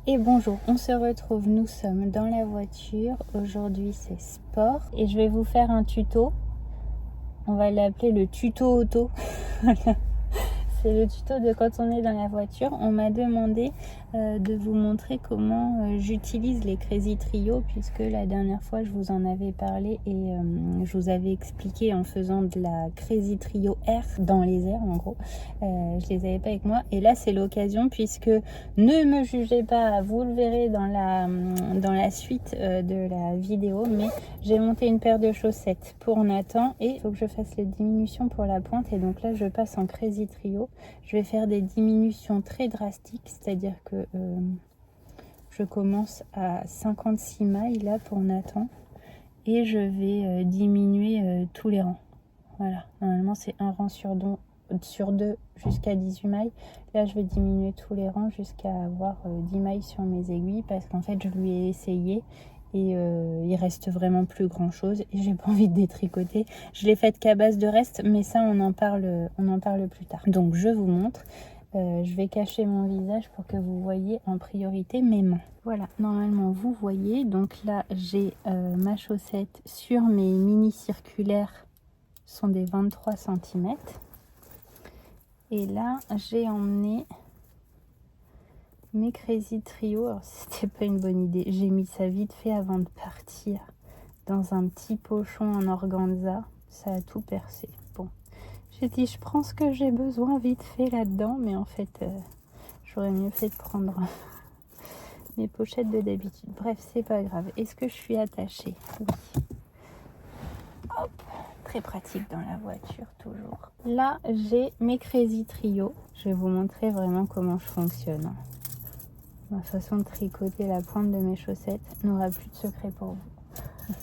Et bonjour, on se retrouve, nous sommes dans la voiture. Aujourd'hui c'est sport et je vais vous faire un tuto. On va l'appeler le tuto auto. C'est le tuto de quand on est dans la voiture. On m'a demandé de vous montrer comment j'utilise les Crazy Trio, puisque la dernière fois je vous en avais parlé et je vous avais expliqué en faisant de la Crazy Trio Air dans les airs en gros. Je les avais pas avec moi et là c'est l'occasion, puisque ne me jugez pas, vous le verrez dans la suite de la vidéo, mais j'ai monté une paire de chaussettes pour Nathan et il faut que je fasse les diminutions pour la pointe, et donc là je passe en Crazy Trio. Je vais faire des diminutions très drastiques, c'est-à-dire que je commence à 56 mailles là pour Nathan et je vais diminuer tous les rangs. Voilà, normalement c'est un rang sur deux jusqu'à 18 mailles. Là je vais diminuer tous les rangs jusqu'à avoir 10 mailles sur mes aiguilles, parce qu'en fait je lui ai essayé et il reste vraiment plus grand chose et j'ai pas envie de détricoter. Je l'ai faite qu'à base de reste, mais ça on en parle plus tard. Donc je vous montre. Je vais cacher mon visage pour que vous voyez en priorité mes mains. Voilà, normalement vous voyez. Donc là j'ai ma chaussette sur mes mini circulaires, sont des 23 cm. Et là j'ai emmené mes Crazy Trio. Alors c'était pas une bonne idée, j'ai mis ça vite fait avant de partir dans un petit pochon en organza, ça a tout percé. Bon, j'ai dit je prends ce que j'ai besoin vite fait là-dedans, mais en fait j'aurais mieux fait de prendre mes pochettes de d'habitude. Bref, c'est pas grave. Est-ce que je suis attachée? Oui. Hop, très pratique dans la voiture toujours. Là j'ai mes Crazy Trio, je vais vous montrer vraiment comment je fonctionne. Ma façon de tricoter la pointe de mes chaussettes n'aura plus de secret pour vous.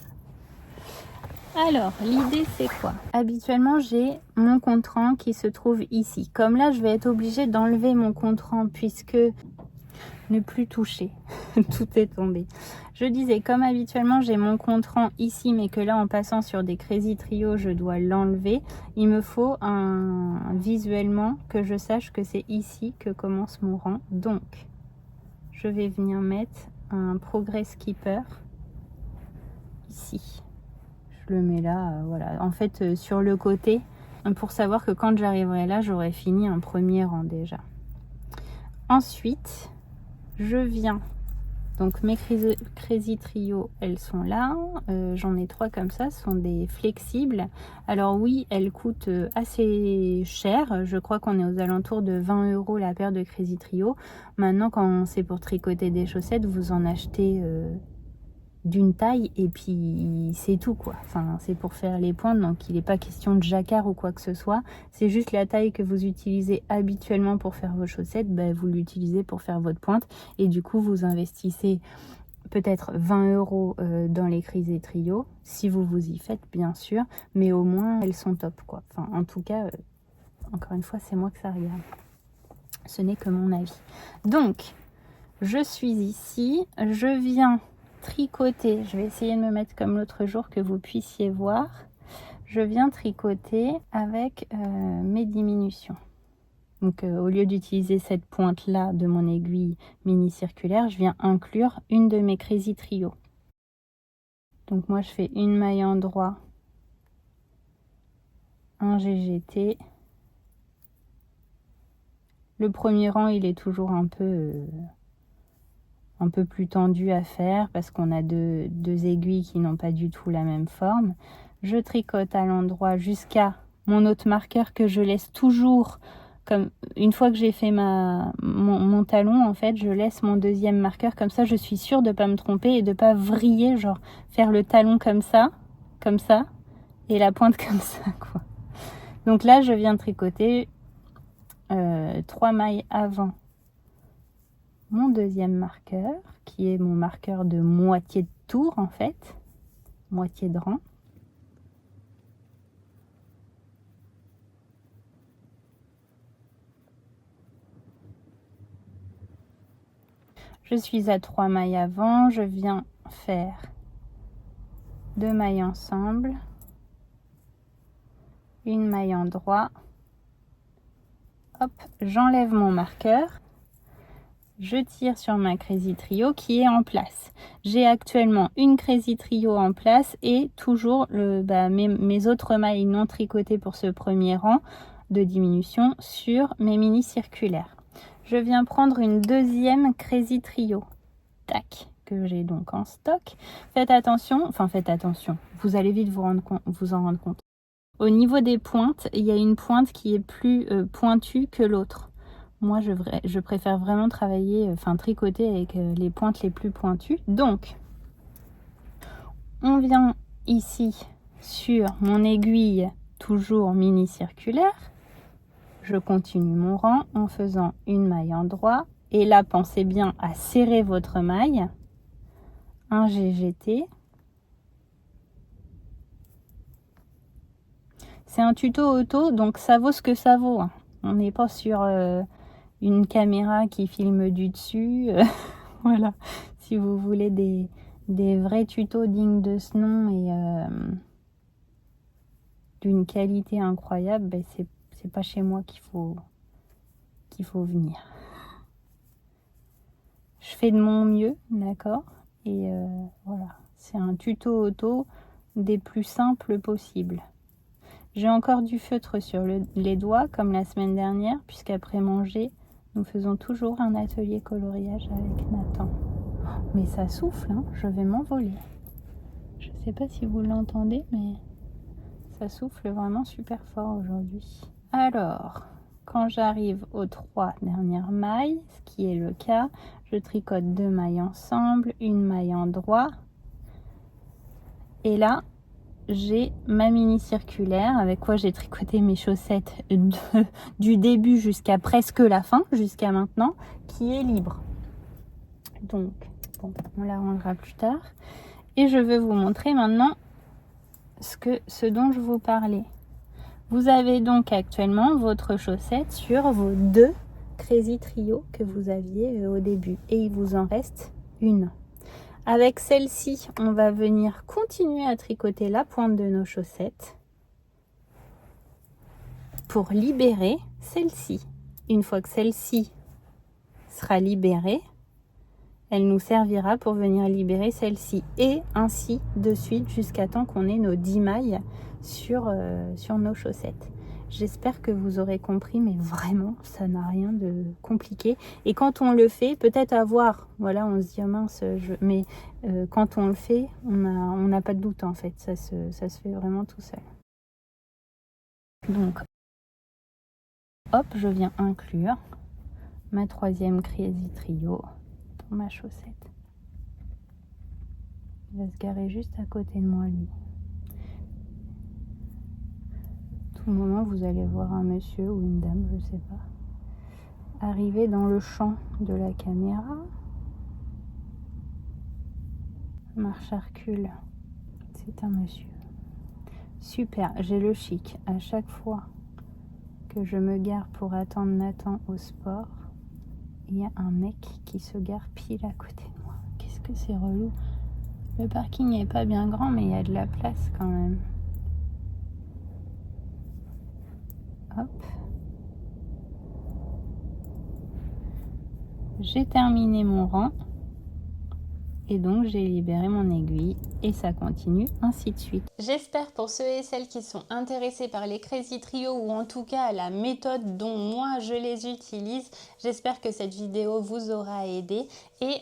Alors, l'idée c'est quoi? Habituellement, j'ai mon contre-rang qui se trouve ici. Comme là, je vais être obligée d'enlever mon contre-rang puisque ne plus toucher. Tout est tombé. Je disais, comme habituellement, j'ai mon contre-rang ici, mais que là, en passant sur des Crazy Trio, je dois l'enlever. Il me faut visuellement que je sache que c'est ici que commence mon rang. Donc, je vais venir mettre un progrès skipper ici. Je le mets là, voilà. En fait, sur le côté, pour savoir que quand j'arriverai là, j'aurai fini un premier rang déjà. Ensuite, je viens. Donc mes Crazy Trio, elles sont là. J'en ai 3 comme ça, ce sont des flexibles. Alors oui, elles coûtent assez cher. Je crois qu'on est aux alentours de 20 € la paire de Crazy Trio. Maintenant, quand c'est pour tricoter des chaussettes, vous en achetez d'une taille et puis c'est tout quoi. Enfin, c'est pour faire les pointes, donc il n'est pas question de jacquard ou quoi que ce soit. C'est juste la taille que vous utilisez habituellement pour faire vos chaussettes, ben, vous l'utilisez pour faire votre pointe, et du coup vous investissez peut-être 20 € dans les Crazy Trio si vous vous y faites bien sûr, mais au moins elles sont top quoi. Enfin, en tout cas, encore une fois, c'est moi que ça regarde, ce n'est que mon avis. Donc je suis ici, je viens tricoter. Je vais essayer de me mettre comme l'autre jour, que vous puissiez voir. Je viens tricoter avec mes diminutions. Donc au lieu d'utiliser cette pointe là de mon aiguille mini circulaire, je viens inclure une de mes Crazy Trio. Donc moi je fais une maille en droit, un GGT. Le premier rang il est toujours un peu plus tendu à faire parce qu'on a deux aiguilles qui n'ont pas du tout la même forme. Je tricote à l'endroit jusqu'à mon autre marqueur que je laisse toujours, comme une fois que j'ai fait mon talon, en fait je laisse mon deuxième marqueur, comme ça je suis sûre de ne pas me tromper et de ne pas vriller, genre faire le talon comme ça et la pointe comme ça quoi. Donc là je viens tricoter 3 mailles avant mon deuxième marqueur, qui est mon marqueur de moitié de tour en fait, moitié de rang. Je suis à 3 mailles avant, je viens faire 2 mailles ensemble, une maille en droit, hop, j'enlève mon marqueur, je tire sur ma Crazy Trio qui est en place. J'ai actuellement une Crazy Trio en place et toujours mes autres mailles non tricotées pour ce premier rang de diminution sur mes mini circulaires. Je viens prendre une deuxième Crazy Trio, tac, que j'ai donc en stock. Faites attention, vous allez vite vous en rendre compte. Au niveau des pointes, il y a une pointe qui est plus pointue que l'autre. Moi, je préfère vraiment tricoter avec les pointes les plus pointues. Donc, on vient ici sur mon aiguille, toujours mini circulaire. Je continue mon rang en faisant une maille en droit. Et là, pensez bien à serrer votre maille. Un GGT. C'est un tuto auto, donc ça vaut ce que ça vaut. Hein. On n'est pas sur une caméra qui filme du dessus. Voilà. Si vous voulez des vrais tutos dignes de ce nom et d'une qualité incroyable, ben c'est pas chez moi qu'il faut venir. Je fais de mon mieux, d'accord? Et voilà, c'est un tuto auto des plus simples possibles. J'ai encore du feutre sur les doigts comme la semaine dernière, puisqu'après manger, nous faisons toujours un atelier coloriage avec Nathan. Mais ça souffle, hein, je vais m'envoler. Je ne sais pas si vous l'entendez, mais ça souffle vraiment super fort aujourd'hui. Alors, quand j'arrive aux 3 dernières mailles, ce qui est le cas, je tricote 2 mailles ensemble, une maille en droit. Et là, j'ai ma mini circulaire avec quoi j'ai tricoté mes chaussettes du début jusqu'à presque la fin, jusqu'à maintenant, qui est libre. Donc, bon, on la rangera plus tard. Et je vais vous montrer maintenant ce dont je vous parlais. Vous avez donc actuellement votre chaussette sur vos 2 Crazy Trio que vous aviez au début. Et il vous en reste une. Avec celle-ci, on va venir continuer à tricoter la pointe de nos chaussettes pour libérer celle-ci. Une fois que celle-ci sera libérée, elle nous servira pour venir libérer celle-ci. Et ainsi de suite jusqu'à temps qu'on ait nos 10 mailles sur nos chaussettes. J'espère que vous aurez compris, mais vraiment, ça n'a rien de compliqué. Et quand on le fait, peut-être avoir, voilà, on se dit, oh mince, mais quand on le fait, on n'a pas de doute en fait. Ça se fait vraiment tout seul. Donc, hop, je viens inclure ma 3e Crazy Trio dans ma chaussette. Il va se garer juste à côté de moi, lui. Tout moment, vous allez voir un monsieur ou une dame, je sais pas, arriver dans le champ de la caméra. Marche à recul, c'est un monsieur. Super, j'ai le chic. À chaque fois que je me gare pour attendre Nathan au sport, il y a un mec qui se gare pile à côté de moi. Qu'est-ce que c'est relou. Le parking n'est pas bien grand, mais il y a de la place quand même. Hop. J'ai terminé mon rang et donc j'ai libéré mon aiguille et ça continue ainsi de suite. J'espère pour ceux et celles qui sont intéressés par les Crazy Trio ou en tout cas la méthode dont moi je les utilise, j'espère que cette vidéo vous aura aidé et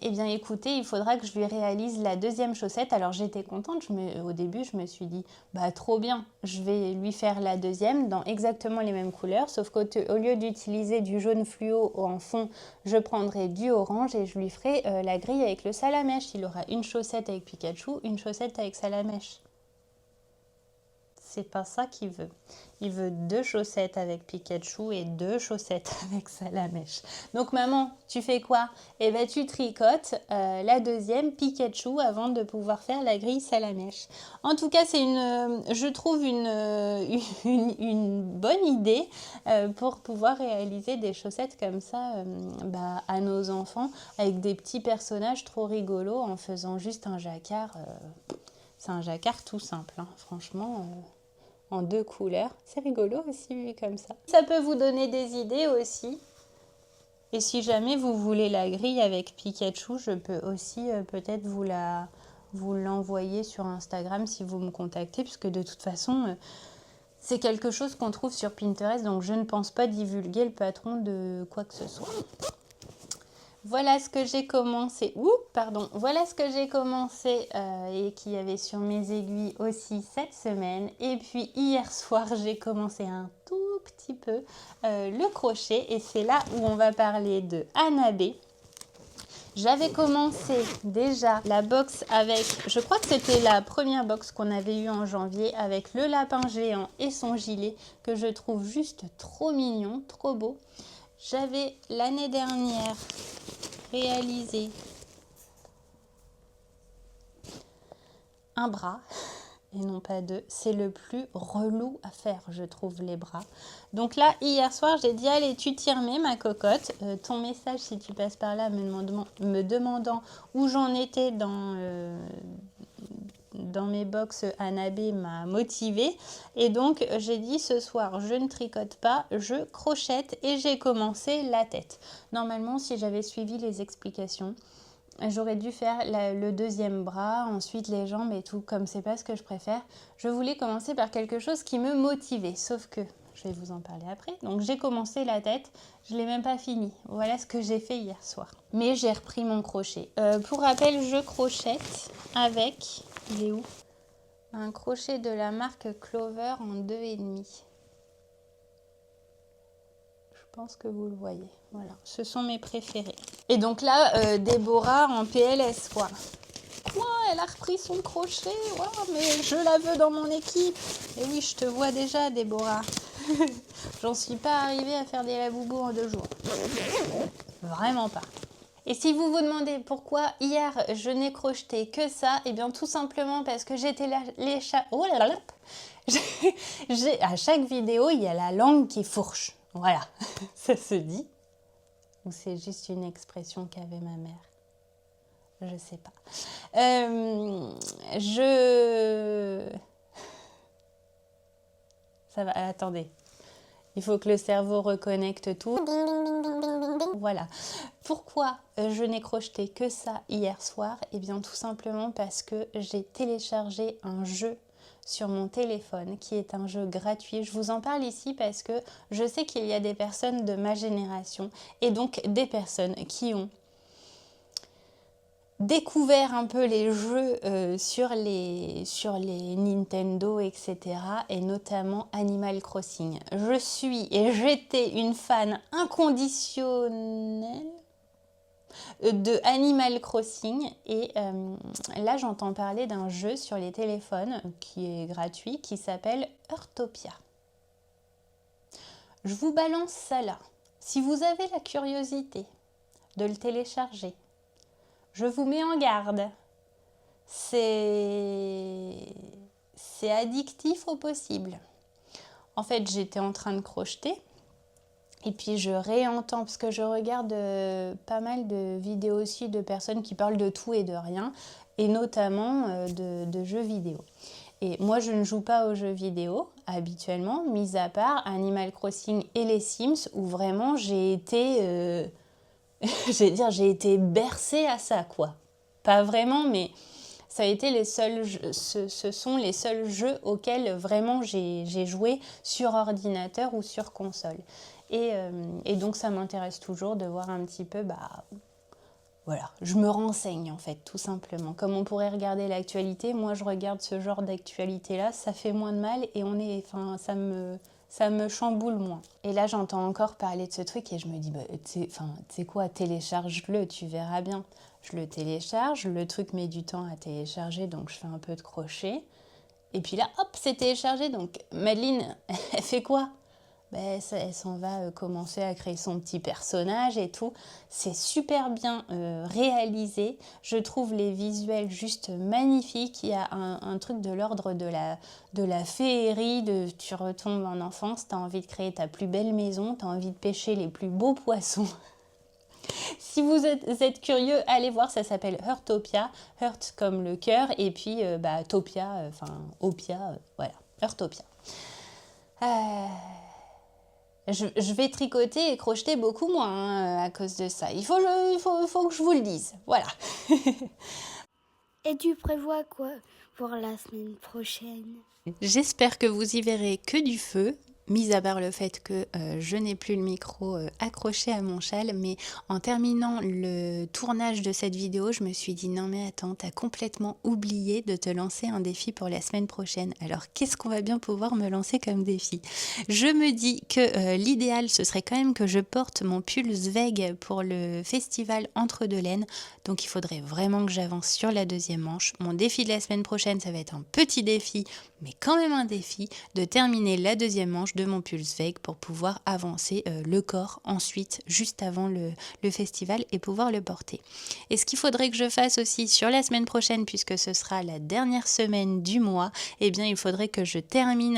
eh bien écoutez, il faudra que je lui réalise la 2e chaussette. Alors j'étais contente, au début je me suis dit bah trop bien, je vais lui faire la 2e dans exactement les mêmes couleurs, sauf qu'au lieu d'utiliser du jaune fluo en fond, je prendrai du orange et je lui ferai la grille avec le salamèche. Il aura une chaussette avec Pikachu, une chaussette avec salamèche. c'est pas ça qu'il veut. Il veut 2 chaussettes avec Pikachu et 2 chaussettes avec Salamèche. Donc maman, tu fais quoi? Eh ben tu tricotes la deuxième Pikachu avant de pouvoir faire la grille Salamèche. En tout cas, c'est je trouve une bonne idée pour pouvoir réaliser des chaussettes comme ça à nos enfants avec des petits personnages trop rigolos en faisant juste un jacquard. C'est un jacquard tout simple, hein, franchement. En 2 couleurs. C'est rigolo aussi vu comme ça. Ça peut vous donner des idées aussi. Et si jamais vous voulez la grille avec Pikachu, je peux aussi peut-être vous l'envoyer sur Instagram si vous me contactez, puisque de toute façon, c'est quelque chose qu'on trouve sur Pinterest, donc je ne pense pas divulguer le patron de quoi que ce soit. Voilà ce que j'ai commencé. Voilà ce que j'ai commencé et qu'il y avait sur mes aiguilles aussi cette semaine. Et puis hier soir, j'ai commencé un tout petit peu le crochet. Et c'est là où on va parler de Hanabe. J'avais commencé déjà la box avec, je crois que c'était la première box qu'on avait eue en janvier avec le lapin géant et son gilet que je trouve juste trop mignon, trop beau. J'avais l'année dernière réalisé un bras et non pas 2. C'est le plus relou à faire, je trouve, les bras. Donc là, hier soir, j'ai dit, allez, tu t'y remets, ma cocotte. Ton message, si tu passes par là, me demandant où j'en étais dans mes box Hanabe m'a motivée. Et donc, j'ai dit, ce soir, je ne tricote pas, je crochette et j'ai commencé la tête. Normalement, si j'avais suivi les explications, j'aurais dû faire le deuxième bras, ensuite les jambes et tout, comme c'est pas ce que je préfère. Je voulais commencer par quelque chose qui me motivait, sauf que, je vais vous en parler après. Donc j'ai commencé la tête, je l'ai même pas fini. Voilà ce que j'ai fait hier soir. Mais j'ai repris mon crochet. Pour rappel, je crochette avec, il est où? Un crochet de la marque Clover en 2,5. Je pense que vous le voyez. Voilà, ce sont mes préférés. Et donc là, Déborah en PLS, quoi. Quoi? Elle a repris son crochet? Wow, mais je la veux dans mon équipe. Et oui, je te vois déjà, Déborah. J'en suis pas arrivée à faire des laboubous en 2 jours. Vraiment pas. Et si vous vous demandez pourquoi hier je n'ai crocheté que ça, eh bien tout simplement parce que j'étais oh là là, à chaque vidéo, il y a la langue qui fourche. Voilà, ça se dit. Ou c'est juste une expression qu'avait ma mère? Je sais pas. Ça va, attendez. Il faut que le cerveau reconnecte tout. Voilà. Pourquoi je n'ai crocheté que ça hier soir? Eh bien tout simplement parce que j'ai téléchargé un jeu sur mon téléphone qui est un jeu gratuit. Je vous en parle ici parce que je sais qu'il y a des personnes de ma génération et donc des personnes qui ont découvert un peu les jeux sur les Nintendo, etc. et notamment Animal Crossing. Je suis et j'étais une fan inconditionnelle de Animal Crossing et là j'entends parler d'un jeu sur les téléphones qui est gratuit qui s'appelle Heartopia. Je vous balance ça là. Si vous avez la curiosité de le télécharger, je vous mets en garde. C'est addictif au possible. En fait, j'étais en train de crocheter et puis je réentends, parce que je regarde pas mal de vidéos aussi de personnes qui parlent de tout et de rien, et notamment de jeux vidéo. Et moi, je ne joue pas aux jeux vidéo habituellement, mis à part Animal Crossing et les Sims, où vraiment j'ai été... j'ai été bercée à ça, quoi. Pas vraiment, mais ça a été les seuls jeux, ce sont les seuls jeux auxquels vraiment j'ai joué sur ordinateur ou sur console. Et donc ça m'intéresse toujours de voir un petit peu, voilà, je me renseigne en fait, tout simplement. Comme on pourrait regarder l'actualité, moi je regarde ce genre d'actualité-là, ça fait moins de mal et ça me chamboule moins. Et là, j'entends encore parler de ce truc et je me dis, tu sais quoi, télécharge-le, tu verras bien. Je le télécharge, le truc met du temps à télécharger, donc je fais un peu de crochet. Et puis là, hop, c'est téléchargé. Donc Madeleine, elle fait quoi? Elle s'en va commencer à créer son petit personnage et tout. C'est super bien réalisé. Je trouve les visuels juste magnifiques. Il y a un truc de l'ordre de la féerie. Tu retombes en enfance, tu as envie de créer ta plus belle maison, tu as envie de pêcher les plus beaux poissons. Si vous êtes curieux, allez voir, ça s'appelle Heartopia. Heart comme le cœur et puis Topia, Opia, voilà, Heartopia. Je vais tricoter et crocheter beaucoup moins à cause de ça. Il faut que je vous le dise. Voilà. Et tu prévois quoi pour la semaine prochaine? J'espère que vous y verrez que du feu. Mis à part le fait que je n'ai plus le micro accroché à mon châle, mais en terminant le tournage de cette vidéo, je me suis dit non mais attends, t'as complètement oublié de te lancer un défi pour la semaine prochaine. Alors qu'est-ce qu'on va bien pouvoir me lancer comme défi? Je me dis que l'idéal ce serait quand même que je porte mon pull Zweig pour le festival Entre deux laines, donc il faudrait vraiment que j'avance sur la deuxième manche. Mon défi de la semaine prochaine, ça va être un petit défi, mais quand même un défi, de terminer la deuxième manche de mon pull Zweig pour pouvoir avancer le corps ensuite, juste avant le festival et pouvoir le porter. Et ce qu'il faudrait que je fasse aussi sur la semaine prochaine, puisque ce sera la dernière semaine du mois, eh bien il faudrait que je termine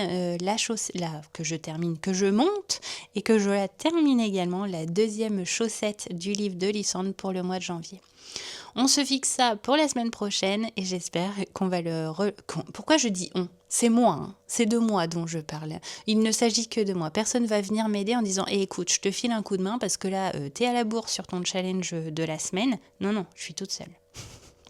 que je monte et que je la termine également, la deuxième chaussette du livre de Lysandre pour le mois de janvier. On se fixe ça pour la semaine prochaine et j'espère qu'on va Pourquoi je dis on? C'est moi, hein. C'est de moi dont je parle. Il ne s'agit que de moi. Personne ne va venir m'aider en disant écoute, je te file un coup de main parce que là, t'es à la bourre sur ton challenge de la semaine. Non, je suis toute seule.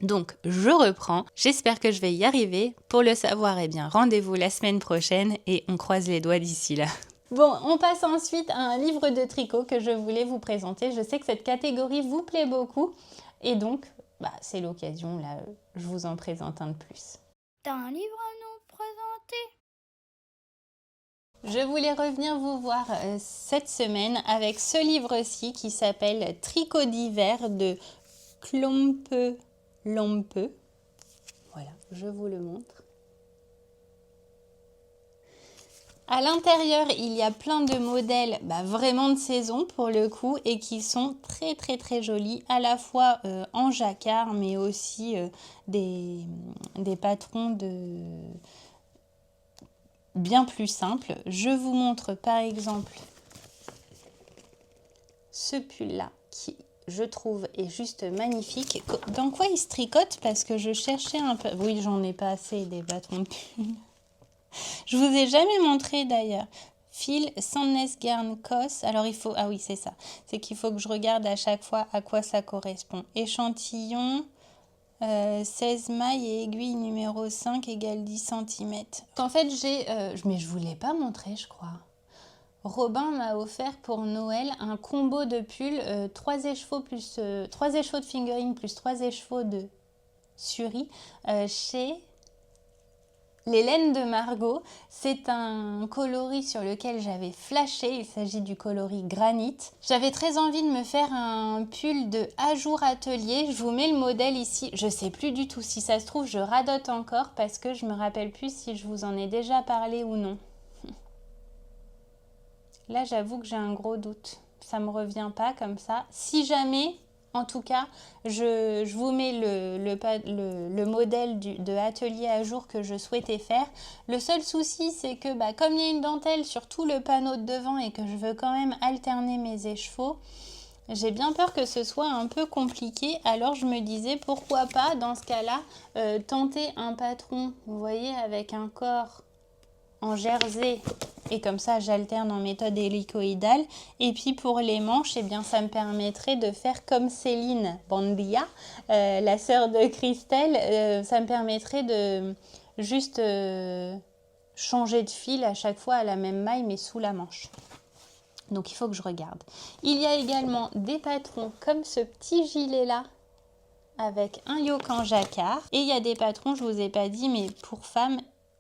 Donc, je reprends. J'espère que je vais y arriver. Pour le savoir, rendez-vous la semaine prochaine et on croise les doigts d'ici là. Bon, on passe ensuite à un livre de tricot que je voulais vous présenter. Je sais que cette catégorie vous plaît beaucoup. Et donc, c'est l'occasion, là, je vous en présente un de plus. T'as un livre à nous présenter? Je voulais revenir vous voir cette semaine avec ce livre-ci qui s'appelle Tricot d'hiver de Klompe Lampe. Voilà, je vous le montre. À l'intérieur, il y a plein de modèles vraiment de saison pour le coup et qui sont très très très jolis, à la fois en jacquard mais aussi des patrons bien plus simples. Je vous montre par exemple ce pull-là qui, je trouve, est juste magnifique. Dans quoi il se tricote? Parce que je cherchais un peu... Oui, j'en ai pas assez des patrons de pull. Je vous ai jamais montré d'ailleurs. Fil Sandnesgarn Cos. Alors il faut... Ah oui, c'est ça. C'est qu'il faut que je regarde à chaque fois à quoi ça correspond. Échantillon, 16 mailles et aiguille numéro 5 égale 10 cm. En fait, mais je ne vous l'ai pas montré, je crois. Robin m'a offert pour Noël un combo de pulls, 3 écheveaux de fingering plus 3 écheveaux de Suri chez... Les laines de Margot, c'est un coloris sur lequel j'avais flashé, il s'agit du coloris granit. J'avais très envie de me faire un pull de Ajour Atelier, je vous mets le modèle ici, je sais plus du tout, si ça se trouve je radote encore parce que je me rappelle plus si je vous en ai déjà parlé ou non. Là j'avoue que j'ai un gros doute, ça me revient pas comme ça. Si jamais... En tout cas, je vous mets le modèle de atelier à jour que je souhaitais faire. Le seul souci, c'est que comme il y a une dentelle sur tout le panneau de devant et que je veux quand même alterner mes écheveaux, j'ai bien peur que ce soit un peu compliqué. Alors je me disais, pourquoi pas, dans ce cas-là, tenter un patron, vous voyez, avec un corps en jersey. Et comme ça, j'alterne en méthode hélicoïdale. Et puis pour les manches, ça me permettrait de faire comme Céline Bandia, la sœur de Christelle. Ça me permettrait de juste changer de fil à chaque fois à la même maille, mais sous la manche. Donc il faut que je regarde. Il y a également des patrons comme ce petit gilet-là, avec un yoke en jacquard. Et il y a des patrons, je ne vous ai pas dit, mais pour femmes,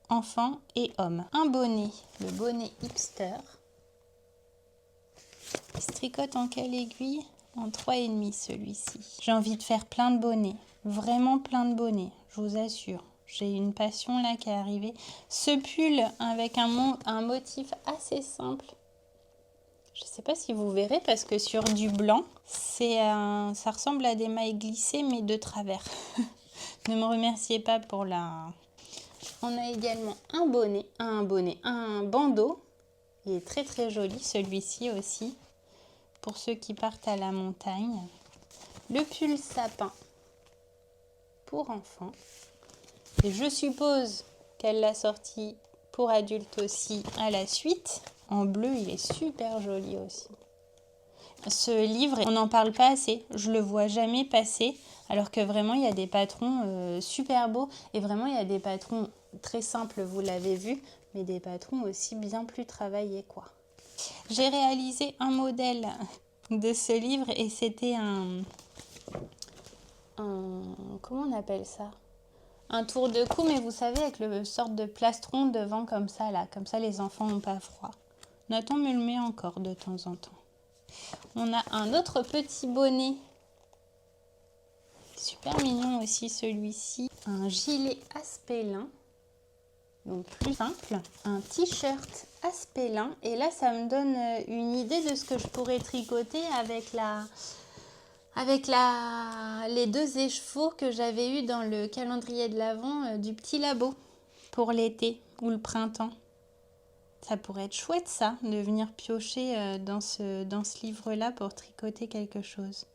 enfants et hommes. Un bonnet, le bonnet hipster. Il se tricote en quelle aiguille? En 3,5 celui-ci. J'ai envie de faire plein de bonnets, vraiment plein de bonnets, je vous assure. J'ai une passion là qui est arrivée. Ce pull avec un motif assez simple. Je ne sais pas si vous verrez parce que sur du blanc, ça ressemble à des mailles glissées mais de travers. Ne me remerciez pas pour la... On a également un bandeau. Il est très très joli celui-ci aussi. Pour ceux qui partent à la montagne. Le pull sapin pour enfants. Et je suppose qu'elle l'a sorti pour adultes aussi à la suite. En bleu, il est super joli aussi. Ce livre, on n'en parle pas assez. Je le vois jamais passer. Alors que vraiment, il y a des patrons super beaux. Et vraiment, il y a des patrons très simples, vous l'avez vu. Mais des patrons aussi bien plus travaillés, quoi. J'ai réalisé un modèle de ce livre et c'était comment on appelle ça? Un tour de cou, mais vous savez, avec le sorte de plastron devant comme ça, là. Comme ça, les enfants n'ont pas froid. Nathan me le met encore de temps en temps. On a un autre petit bonnet. Super mignon aussi, celui-ci. Un gilet Aspelin. Donc, plus simple. Un t-shirt Aspelin. Et là, ça me donne une idée de ce que je pourrais tricoter avec les 2 écheveaux que j'avais eu dans le calendrier de l'Avent du petit labo pour l'été ou le printemps. Ça pourrait être chouette ça, de venir piocher dans ce livre-là pour tricoter quelque chose.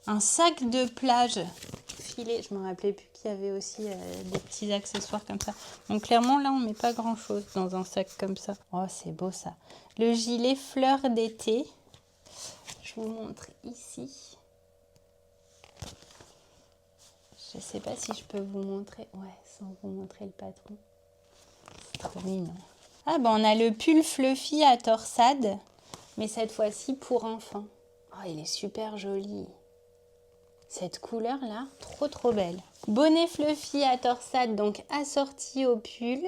Un sac de plage filet, je ne me rappelais plus qu'il y avait aussi des petits accessoires comme ça. Donc clairement là on ne met pas grand-chose dans un sac comme ça. Oh c'est beau ça. Le gilet fleur d'été, je vous montre ici. Je ne sais pas si je peux vous montrer, ouais, sans vous montrer le patron. C'est trop mignon. Ah ben on a le pull fluffy à torsade, mais cette fois-ci pour enfants. Oh il est super joli. Cette couleur là, trop trop belle. Bonnet fluffy à torsade, donc assorti au pull.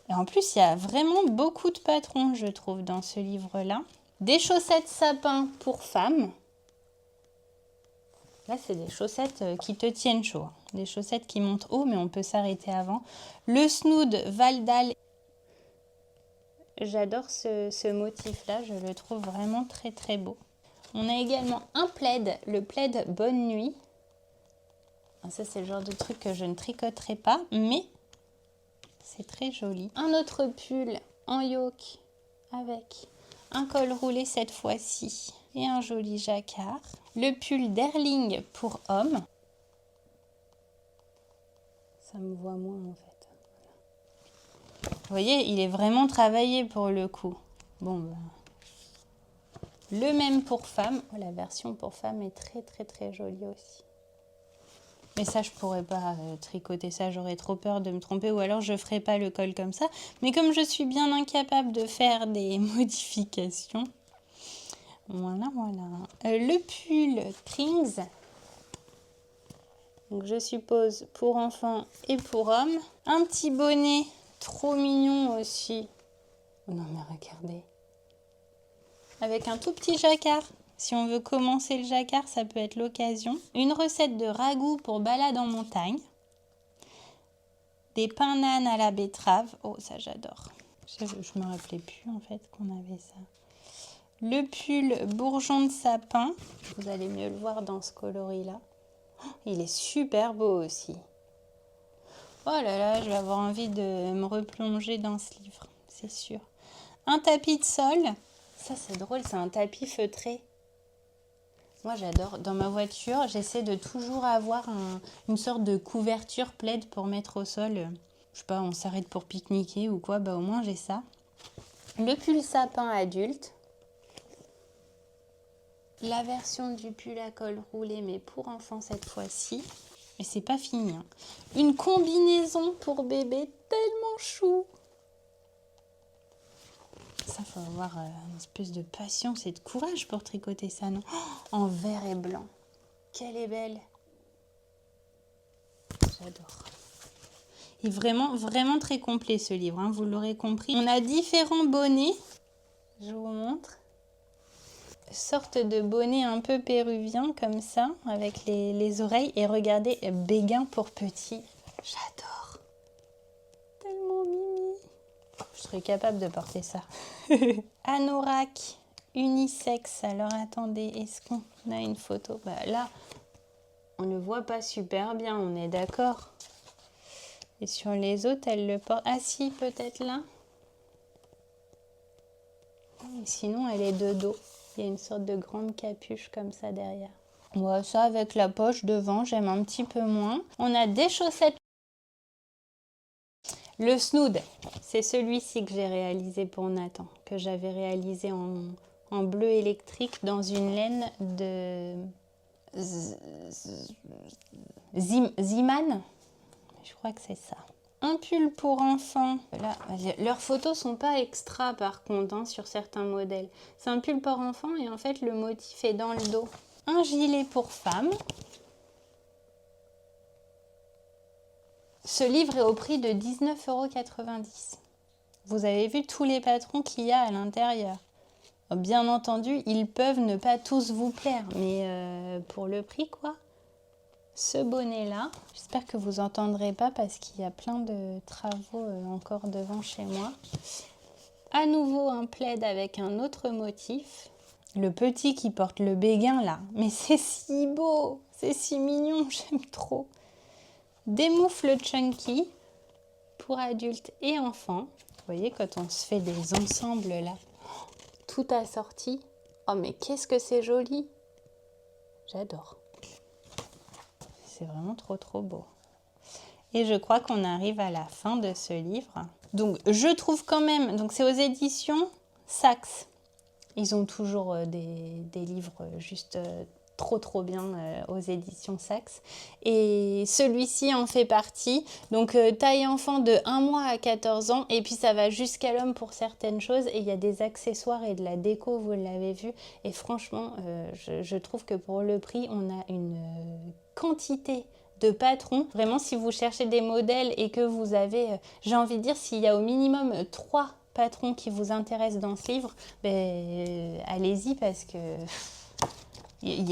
Et en plus il y a vraiment beaucoup de patrons je trouve dans ce livre-là. Des chaussettes sapin pour femmes. Là, c'est des chaussettes qui te tiennent chaud. Des chaussettes qui montent haut, mais on peut s'arrêter avant. Le snood Valdal. J'adore ce motif-là. Je le trouve vraiment très, très beau. On a également un plaid, le plaid Bonne Nuit. Ça, c'est le genre de truc que je ne tricoterai pas, mais c'est très joli. Un autre pull en yoke avec un col roulé cette fois-ci et un joli jacquard. Le pull d'Erling pour homme. Ça me voit moins en fait. Vous voyez, il est vraiment travaillé pour le coup. Bon, ben. Le même pour femme. Oh, la version pour femme est très très très jolie aussi. Mais ça, je pourrais pas tricoter ça. J'aurais trop peur de me tromper. Ou alors, je ferais pas le col comme ça. Mais comme je suis bien incapable de faire des modifications... Voilà, voilà. Le pull Krings. Donc, je suppose pour enfants et pour hommes. Un petit bonnet trop mignon aussi. Oh non, mais regardez. Avec un tout petit jacquard. Si on veut commencer le jacquard, ça peut être l'occasion. Une recette de ragoût pour balade en montagne. Des pains nanes à la betterave. Oh, ça j'adore. Je me rappelais plus en fait qu'on avait ça. Le pull bourgeon de sapin. Vous allez mieux le voir dans ce coloris-là. Oh, il est super beau aussi. Oh là là, je vais avoir envie de me replonger dans ce livre, c'est sûr. Un tapis de sol. Ça, c'est drôle, c'est un tapis feutré. Moi, j'adore. Dans ma voiture, j'essaie de toujours avoir une sorte de couverture plaid pour mettre au sol. Je sais pas, on s'arrête pour pique-niquer ou quoi, bah au moins j'ai ça. Le pull sapin adulte. La version du pull à col roulé, mais pour enfants cette fois-ci. Et c'est pas fini. Hein. Une combinaison pour bébé tellement chou. Ça, faut avoir une espèce de patience et de courage pour tricoter ça, non? Oh, en vert et blanc. Qu'elle est belle. J'adore. Il est vraiment, vraiment très complet ce livre, hein, vous l'aurez compris. On a différents bonnets. Je vous montre. Sorte de bonnet un peu péruvien comme ça, avec les oreilles. Et regardez, béguin pour petit. J'adore. serais capable de porter ça. Anorak unisexe. Alors attendez, est-ce qu'on a une photo? Bah là, on ne voit pas super bien, on est d'accord. Et sur les autres, elle le porte. Ah si, peut-être là. Sinon, elle est de dos. Il y a une sorte de grande capuche comme ça derrière. Ouais, ça avec la poche devant, j'aime un petit peu moins. On a des chaussettes. Le snood, c'est celui-ci que j'ai réalisé pour Nathan, que j'avais réalisé en bleu électrique dans une laine de Ziman. Je crois que c'est ça. Un pull pour enfants. Là, leurs photos sont pas extra par contre hein, sur certains modèles. C'est un pull pour enfants et en fait le motif est dans le dos. Un gilet pour femmes. Ce livre est au prix de 19,90 €. Vous avez vu tous les patrons qu'il y a à l'intérieur. Bien entendu, ils peuvent ne pas tous vous plaire, mais pour le prix quoi. Ce bonnet-là, j'espère que vous n'entendrez pas parce qu'il y a plein de travaux encore devant chez moi. À nouveau un plaid avec un autre motif. Le petit qui porte le béguin là, mais c'est si beau, c'est si mignon, j'aime trop. Des moufles chunky pour adultes et enfants. Vous voyez quand on se fait des ensembles là, tout assorti. Oh mais qu'est-ce que c'est joli. J'adore. C'est vraiment trop beau. Et je crois qu'on arrive à la fin de ce livre. Donc je trouve quand même, donc c'est aux éditions Saxe. Ils ont toujours des livres juste trop bien aux éditions Saxe. Et celui-ci en fait partie. Donc taille enfant de 1 mois à 14 ans. Et puis ça va jusqu'à l'homme pour certaines choses. Et il y a des accessoires et de la déco, vous l'avez vu. Et franchement, je trouve que pour le prix, on a une quantité de patrons. Vraiment, si vous cherchez des modèles et que vous avez, j'ai envie de dire, s'il y a au minimum 3 patrons qui vous intéressent dans ce livre, ben, allez-y parce que il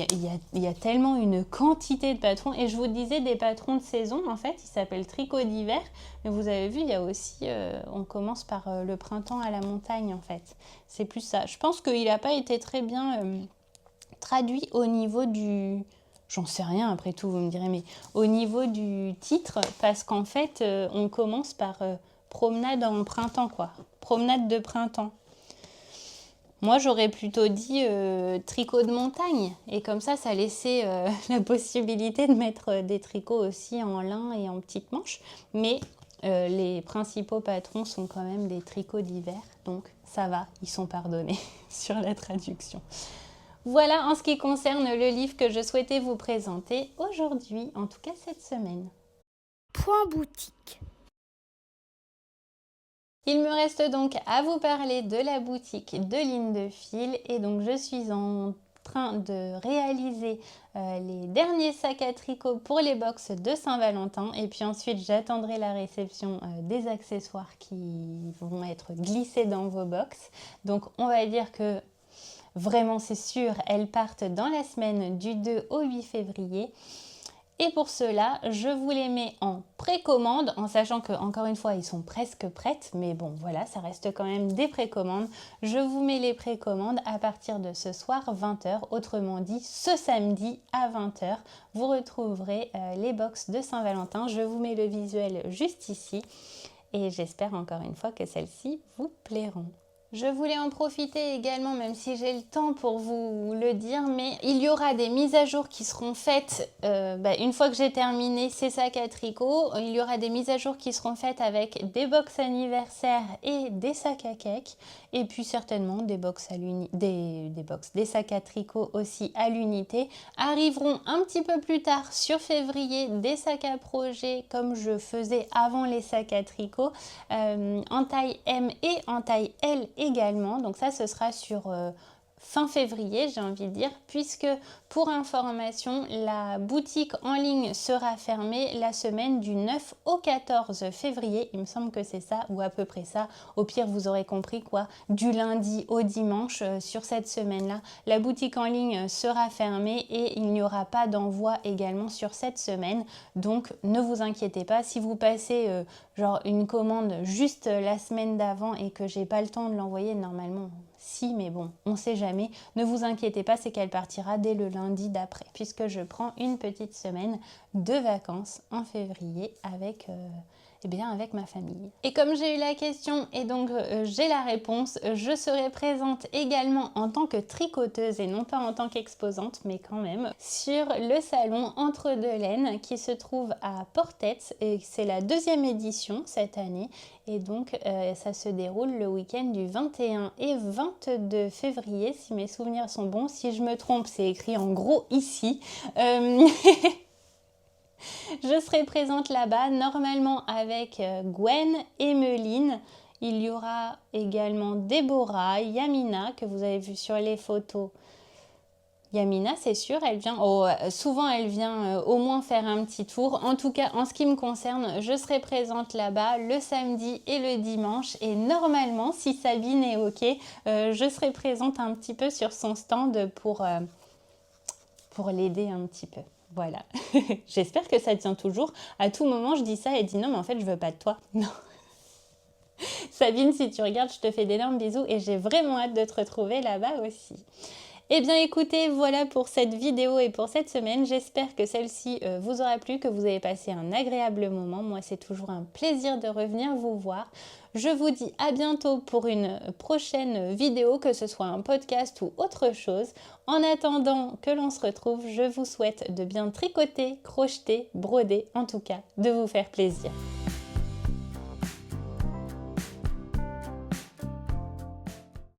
y a tellement une quantité de patrons. Et je vous disais des patrons de saison, en fait, ils s'appellent tricot d'hiver. Mais vous avez vu, il y a aussi, on commence par le printemps à la montagne, en fait. C'est plus ça. Je pense qu'il n'a pas été très bien traduit au niveau du... J'en sais rien après tout, vous me direz, mais au niveau du titre, parce qu'en fait, on commence par promenade en printemps, quoi. Promenade de printemps. Moi, j'aurais plutôt dit tricot de montagne. Et comme ça laissait la possibilité de mettre des tricots aussi en lin et en petites manches. Mais les principaux patrons sont quand même des tricots d'hiver. Donc, ça va, ils sont pardonnés sur la traduction. Voilà en ce qui concerne le livre que je souhaitais vous présenter aujourd'hui, en tout cas cette semaine. Point boutique. Il me reste donc à vous parler de la boutique de Ligne de Fil et donc je suis en train de réaliser les derniers sacs à tricot pour les box de Saint-Valentin et puis ensuite j'attendrai la réception des accessoires qui vont être glissés dans vos box. Donc on va dire que vraiment c'est sûr, elles partent dans la semaine du 2 au 8 février. Et pour cela, je vous les mets en précommande, en sachant que, encore une fois, ils sont presque prêtes. Mais bon, voilà, ça reste quand même des précommandes. Je vous mets les précommandes à partir de ce soir, 20 h. Autrement dit, ce samedi à 20 h, vous retrouverez les box de Saint-Valentin. Je vous mets le visuel juste ici. Et j'espère encore une fois que celles-ci vous plairont. Je voulais en profiter également, même si j'ai le temps pour vous le dire, mais il y aura des mises à jour qui seront faites une fois que j'ai terminé ces sacs à tricot. Il y aura des mises à jour qui seront faites avec des box anniversaires et des sacs à cake. Et puis certainement des sacs à tricot aussi à l'unité. Arriveront un petit peu plus tard sur février des sacs à projet comme je faisais avant les sacs à tricot en taille M et en taille L également. Donc ça, ce sera sur fin février, j'ai envie de dire, puisque pour information, la boutique en ligne sera fermée la semaine du 9 au 14 février. Il me semble que c'est ça, ou à peu près ça. Au pire, vous aurez compris quoi, du lundi au dimanche sur cette semaine-là. La boutique en ligne sera fermée et il n'y aura pas d'envoi également sur cette semaine. Donc, ne vous inquiétez pas. Si vous passez genre une commande juste la semaine d'avant et que j'ai pas le temps de l'envoyer, normalement... Si, mais bon, on ne sait jamais. Ne vous inquiétez pas, c'est qu'elle partira dès le lundi d'après, puisque je prends une petite semaine de vacances en février avec ma famille. Et comme j'ai eu la question et donc j'ai la réponse, je serai présente également en tant que tricoteuse et non pas en tant qu'exposante, mais quand même, sur le salon Entre deux laines qui se trouve à Portet, et c'est la 2e édition cette année. Et donc, ça se déroule le week-end du 21 et 22 février, si mes souvenirs sont bons. Si je me trompe, c'est écrit en gros ici. Je serai présente là-bas, normalement avec Gwen et Meline. Il y aura également Déborah, Yamina, que vous avez vu sur les photos. Yamina, c'est sûr, elle vient, souvent elle vient au moins faire un petit tour. En tout cas, en ce qui me concerne, je serai présente là-bas le samedi et le dimanche. Et normalement, si Sabine est OK, je serai présente un petit peu sur son stand pour l'aider un petit peu. Voilà. J'espère que ça tient toujours. À tout moment, je dis ça et elle dit non, mais en fait, je veux pas de toi. Non. Sabine, si tu regardes, je te fais d'énormes bisous et j'ai vraiment hâte de te retrouver là-bas aussi. Eh bien écoutez, voilà pour cette vidéo et pour cette semaine. J'espère que celle-ci vous aura plu, que vous avez passé un agréable moment. Moi, c'est toujours un plaisir de revenir vous voir. Je vous dis à bientôt pour une prochaine vidéo, que ce soit un podcast ou autre chose. En attendant que l'on se retrouve, je vous souhaite de bien tricoter, crocheter, broder, en tout cas, de vous faire plaisir.